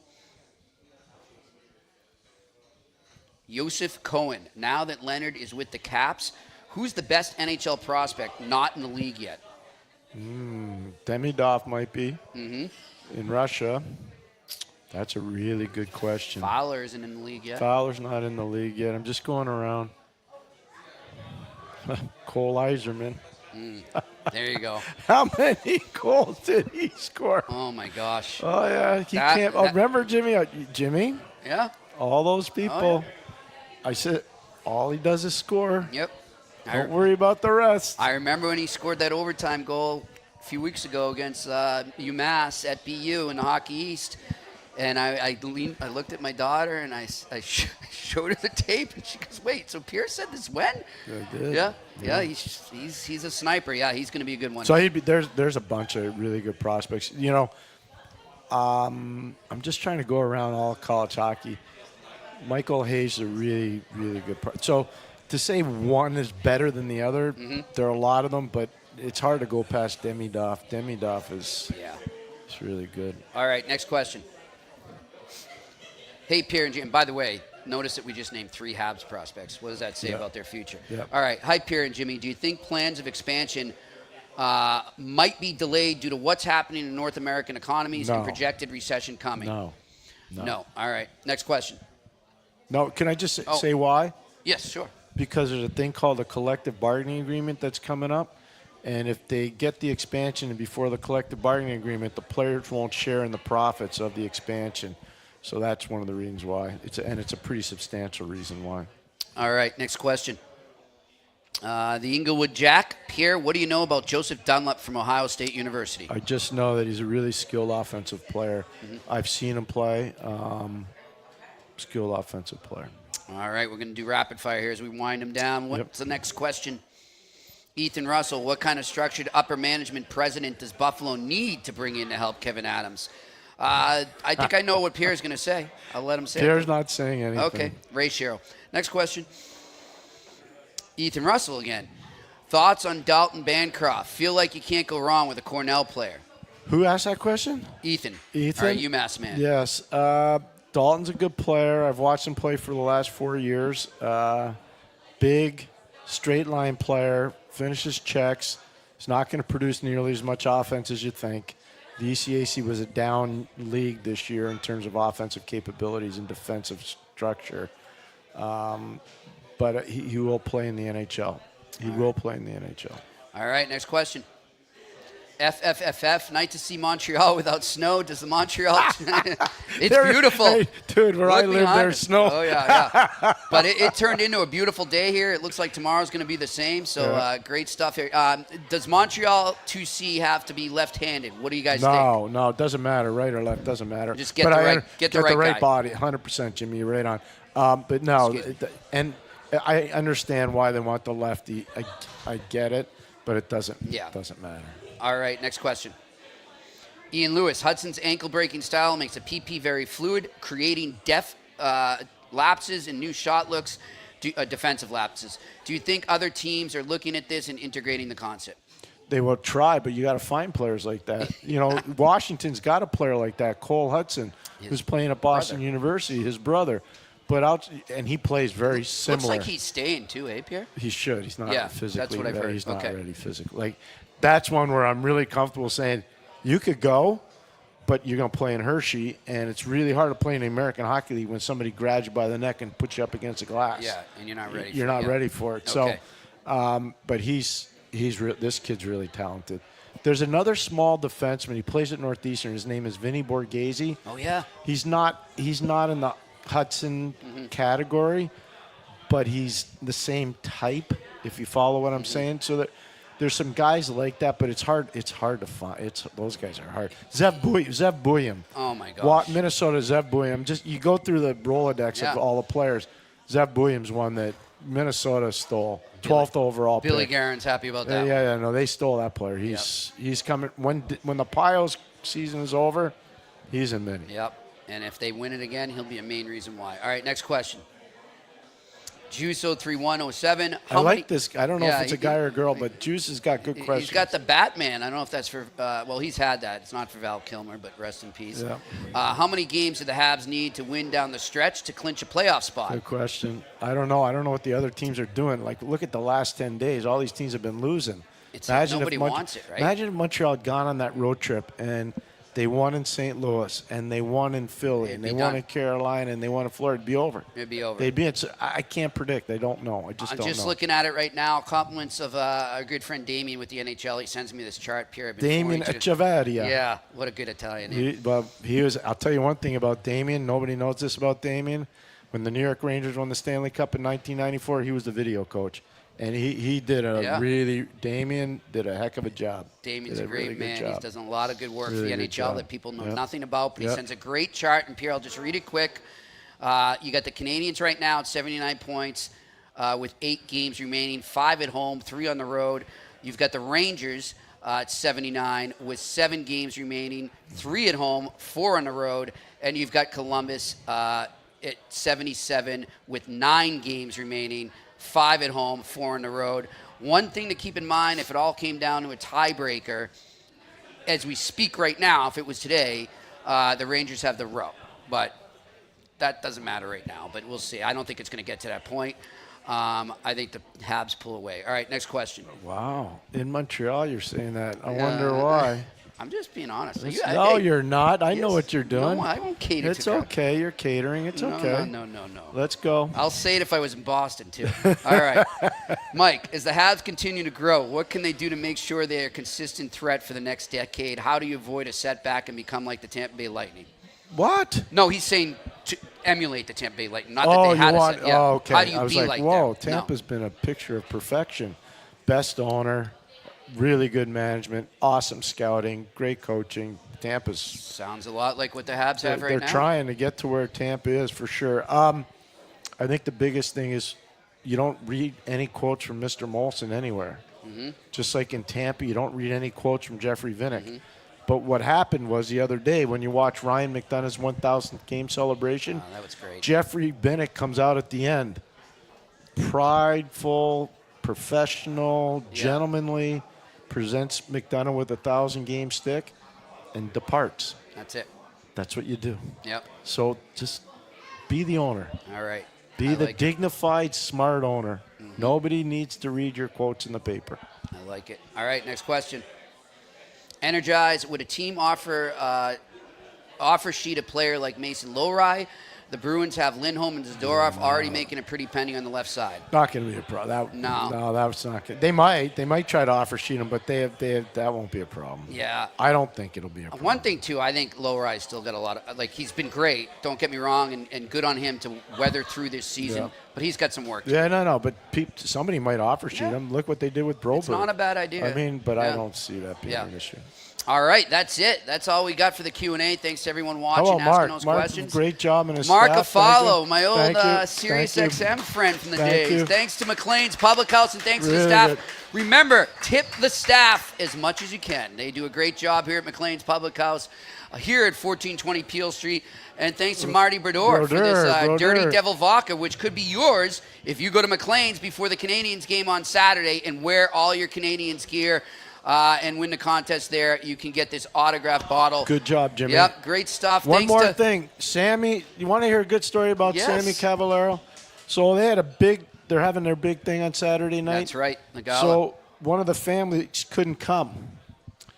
S5: Yosef Cohen. Now that Leonard is with the Caps, who's the best NHL prospect not in the league yet?
S6: Demidov might be in Russia. That's a really good question.
S5: Fowler isn't in the league yet.
S6: Fowler's not in the league yet. I'm just going around. Cole Iserman.
S5: There you go.
S6: How many goals did he score?
S5: Oh, my gosh.
S6: Oh, yeah. Remember Jimmy? Jimmy?
S5: Yeah.
S6: All those people. I said, all he does is score.
S5: Yep.
S6: Don't worry about the rest.
S5: I remember when he scored that overtime goal a few weeks ago against UMass at BU in the Hockey East. And I looked at my daughter and I showed her the tape and she goes, "Wait, so Pierre said this when?"
S6: I did.
S5: Yeah. He's a sniper. Yeah, he's going to be a good one.
S6: So there's a bunch of really good prospects. I'm just trying to go around all college hockey. Michael Hayes is a really, really good. So to say one is better than the other, there are a lot of them, but it's hard to go past Demi-Doff. Demi-Doff is it's really good.
S5: All right, next question. Hey, Pierre and Jim. By the way, notice that we just named 3 Habs prospects. What does that say about their future?
S6: Yep.
S5: All right. Hi, Pierre and Jimmy. Do you think plans of expansion might be delayed due to what's happening in North American economies and projected recession coming?
S6: No.
S5: All right. Next question.
S6: No, can I just say why?
S5: Yes, sure.
S6: Because there's a thing called a collective bargaining agreement that's coming up. And if they get the expansion before the collective bargaining agreement, the players won't share in the profits of the expansion. So that's one of the reasons why. It's a pretty substantial reason why.
S5: All right, next question. The Inglewood Jack. Pierre, what do you know about Joseph Dunlap from Ohio State University?
S6: I just know that he's a really skilled offensive player. I've seen him play. Skilled offensive player.
S5: All right, we're going to do rapid fire here as we wind him down. What's the next question? Ethan Russell, what kind of structured upper management president does Buffalo need to bring in to help Kevin Adams? I think I know what Pierre's going to say. I'll let him say
S6: Pierre's
S5: it.
S6: not saying anything.
S5: Okay, Ray Sherrill. Next question. Ethan Russell again. Thoughts on Dalton Bancroft? Feel like you can't go wrong with a Cornell player.
S6: Who asked that question?
S5: Ethan.
S6: Ethan?
S5: Our UMass man.
S6: Yes. Dalton's a good player. I've watched him play for the last 4 years. Big, straight line player. Finishes checks. He's not going to produce nearly as much offense as you think. The ECAC was a down league this year in terms of offensive capabilities and defensive structure. But he will play in the NHL. He will play in the NHL.
S5: All right, next question. FFFF, nice to see Montreal without snow. Does the Montreal... It's beautiful.
S6: Hey, dude, where I live, there's snow.
S5: Oh, yeah. But it turned into a beautiful day here. It looks like tomorrow's going to be the same, so great stuff here. Does Montreal 2C have to be left-handed? What do you guys think?
S6: No, it doesn't matter. Right or left, doesn't matter.
S5: Just get the right guy.
S6: Body, 100%, Jimmy, you're right on. But no, and I understand why they want the lefty. I get it, but it doesn't matter.
S5: All right, next question. Ian Lewis, Hudson's ankle-breaking style makes a PP very fluid, creating lapses and new shot looks, defensive lapses. Do you think other teams are looking at this and integrating the concept?
S6: They will try, but you got to find players like that. Washington's got a player like that, Cole Hutson, who's playing at Boston University, his brother. And he plays very similar.
S5: Looks like he's staying too, Pierre?
S6: He should. He's not physically.
S5: That's what I've heard.
S6: He's not ready physically. That's one where I'm really comfortable saying you could go, but you're going to play in Hershey, and it's really hard to play in the American Hockey League when somebody grabs you by the neck and puts you up against a glass.
S5: Yeah, and you're not ready.
S6: You're not ready for it.
S5: Okay.
S6: So, but this kid's really talented. There's another small defenseman. He plays at Northeastern. His name is Vinny Borghese.
S5: Oh yeah.
S6: He's not in the Hudson category, but he's the same type. If you follow what I'm saying, so that. There's some guys like that, but it's hard to find. Those guys are hard. Zev Buyam.
S5: Oh, my gosh.
S6: Minnesota, Zev Buyam. You go through the Rolodex of all the players. Zev Buyam's one that Minnesota stole. 12th overall pick.
S5: Billy Guerin's happy about that.
S6: No, they stole that player. He's coming. When the Pios season is over, he's in mini.
S5: Yep. And if they win it again, he'll be a main reason why. All right, next question. Juice03107.
S6: I like this. I don't know if it's a guy or a girl, but Juice has got good questions.
S5: He's got the Batman. I don't know if that's for he's had that. It's not for Val Kilmer, but rest in peace.
S6: Yeah.
S5: How many games do the Habs need to win down the stretch to clinch a playoff spot?
S6: Good question. I don't know. I don't know what the other teams are doing. Look at the last 10 days. All these teams have been losing.
S5: Nobody wants it, right?
S6: Imagine if Montreal had gone on that road trip and they won in St. Louis, and they won in Philly, and they won in Carolina, and they won in Florida. It'd be over.
S5: It'd be over.
S6: I can't predict. I don't know.
S5: I'm just looking at it right now. Compliments of our good friend Damien with the NHL. He sends me this chart. Pierre,
S6: Damien Echeverria.
S5: Yeah, what a good Italian name.
S6: I'll tell you one thing about Damien. Nobody knows this about Damien. When the New York Rangers won the Stanley Cup in 1994, he was the video coach. And he did Damien did a heck of a job.
S5: Damien's a great man. He's done a lot of good work for the NHL that people know
S6: Yep.
S5: nothing about, but he sends a great chart. And Pierre, I'll just read it quick. You got the Canadiens right now at 79 points with 8 games remaining, 5 at home, 3 on the road. You've got the Rangers at 79 with 7 games remaining, 3 at home, 4 on the road. And you've got Columbus at 77 with 9 games remaining, 5 at home, 4 on the road. One thing to keep in mind, if it all came down to a tiebreaker, as we speak right now, if it was today, the Rangers have the row. But that doesn't matter right now, but we'll see. I don't think it's going to get to that point. I think the Habs pull away. All right, next question.
S6: Wow. In Montreal, you're saying that. I wonder why.
S5: I'm just being honest.
S6: No, you're not. I know what you're doing.
S5: No, I won't cater
S6: It's
S5: to that.
S6: okay. You're catering. It's okay.
S5: No.
S6: Let's go.
S5: I'll say it if I was in Boston, too. All right. Mike, as the Habs continue to grow, what can they do to make sure they are a consistent threat for the next decade? How do you avoid a setback and become like the Tampa Bay Lightning?
S6: What?
S5: No, he's saying to emulate the Tampa Bay Lightning, not that they had a set. Yeah.
S6: Oh, okay.
S5: How do you
S6: I was
S5: be
S6: like,
S5: like
S6: whoa,
S5: them?
S6: Tampa's been a picture of perfection. Best owner, really good management, awesome scouting, great coaching. Tampa's
S5: Sounds a lot like what the Habs have right
S6: they're
S5: now.
S6: trying to get to where Tampa is for sure. I think the biggest thing is you don't read any quotes from Mr. Molson anywhere.
S5: Mm-hmm.
S6: Just like in Tampa, you don't read any quotes from Jeffrey Vinnick. Mm-hmm. But what happened was the other day when you watch Ryan McDonough's 1,000th game celebration,
S5: that was great.
S6: Jeffrey Vinnick comes out at the end. Prideful, professional, gentlemanly, presents McDonough with a 1,000-game stick and departs.
S5: That's it.
S6: That's what you do.
S5: Yep.
S6: So just be the owner.
S5: All right.
S6: Be the
S5: like
S6: dignified, smart owner. Mm-hmm. Nobody needs to read your quotes in the paper.
S5: I like it. All right, next question. Energize, would a team offer sheet a player like Mason Lowry? The Bruins have Lindholm and Zadorov already making a pretty penny on the left side.
S6: Not going to be a problem.
S5: No,
S6: that's not good. They might try to offer sheet him, but that won't be a problem.
S5: Yeah.
S6: I don't think it'll be a problem.
S5: One thing, too, I think Lowry's still got a lot of, he's been great, don't get me wrong, and good on him to weather through this season, but he's got some work to do.
S6: Yeah, no, but somebody might offer sheet him. Look what they did with Brodeur.
S5: It's not a bad idea.
S6: I mean, but I don't see that being an issue.
S5: All right, that's it. That's all we got for the Q&A. Thanks to everyone watching,
S6: Hello,
S5: asking
S6: Mark.
S5: those
S6: Mark,
S5: questions.
S6: Great job in his
S5: Mark
S6: staff.
S5: Afalo, my old
S6: Thank you.
S5: Sirius
S6: Thank you.
S5: XM friend from the
S6: Thank
S5: days.
S6: you.
S5: Thanks to McLean's Public House, and thanks to the
S6: Really
S5: staff.
S6: good.
S5: Remember, tip the staff as much as you can. They do a great job here at McLean's Public House, here at 1420 Peel Street. And thanks to Marty Brodeur for this Dirty Devil Vodka, which could be yours if you go to McLean's before the Canadiens game on Saturday and wear all your Canadiens gear. And win the contest there. You can get this autographed bottle.
S6: Good job, Jimmy.
S5: Yep, great stuff.
S6: One more thing. Sammy, you want to hear a good story about Sammy Cavallaro? So they're having their big thing on Saturday night.
S5: That's right, the gala.
S6: So one of the families couldn't come.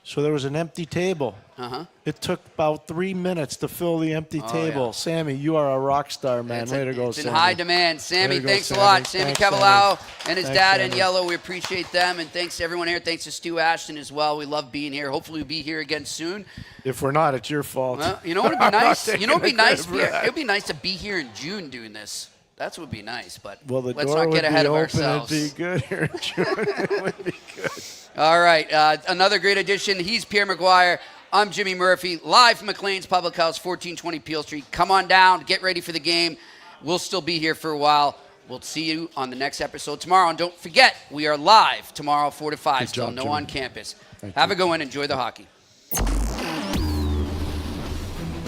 S6: So there was an empty table.
S5: Uh-huh.
S6: It took about 3 minutes to fill the empty table.
S5: Yeah.
S6: Sammy, you are a rock star, man. Way to go,
S5: it's
S6: Sammy.
S5: in high demand. Sammy, thanks a
S6: Sammy.
S5: lot. Sammy
S6: Thanks,
S5: Cavallaro and his
S6: Thanks,
S5: dad
S6: Sammy.
S5: in yellow. We appreciate them. And thanks to everyone here. Thanks to Stu Ashton as well. We love being here. Hopefully we'll be here again soon.
S6: If we're not, it's your fault.
S5: Well, you know what would be nice? You know what would be nice? It would be nice to be here in June doing this. That would be nice, but let's not get ahead of ourselves.
S6: It'd be good here in June. It would be good.
S5: All right, another great addition. He's Pierre McGuire. I'm Jimmy Murphy, live from McLean's Public House, 1420 Peel Street. Come on down, get ready for the game. We'll still be here for a while. We'll see you on the next episode tomorrow. And don't forget, we are live tomorrow, 4 to 5. Still no on campus. Have a good one. Enjoy the hockey.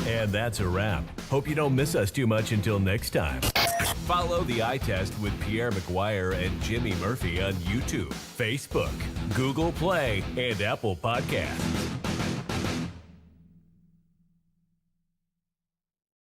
S3: And that's a wrap. Hope you don't miss us too much until next time. Follow the Eye Test with Pierre McGuire and Jimmy Murphy on YouTube, Facebook, Google Play, and Apple Podcasts.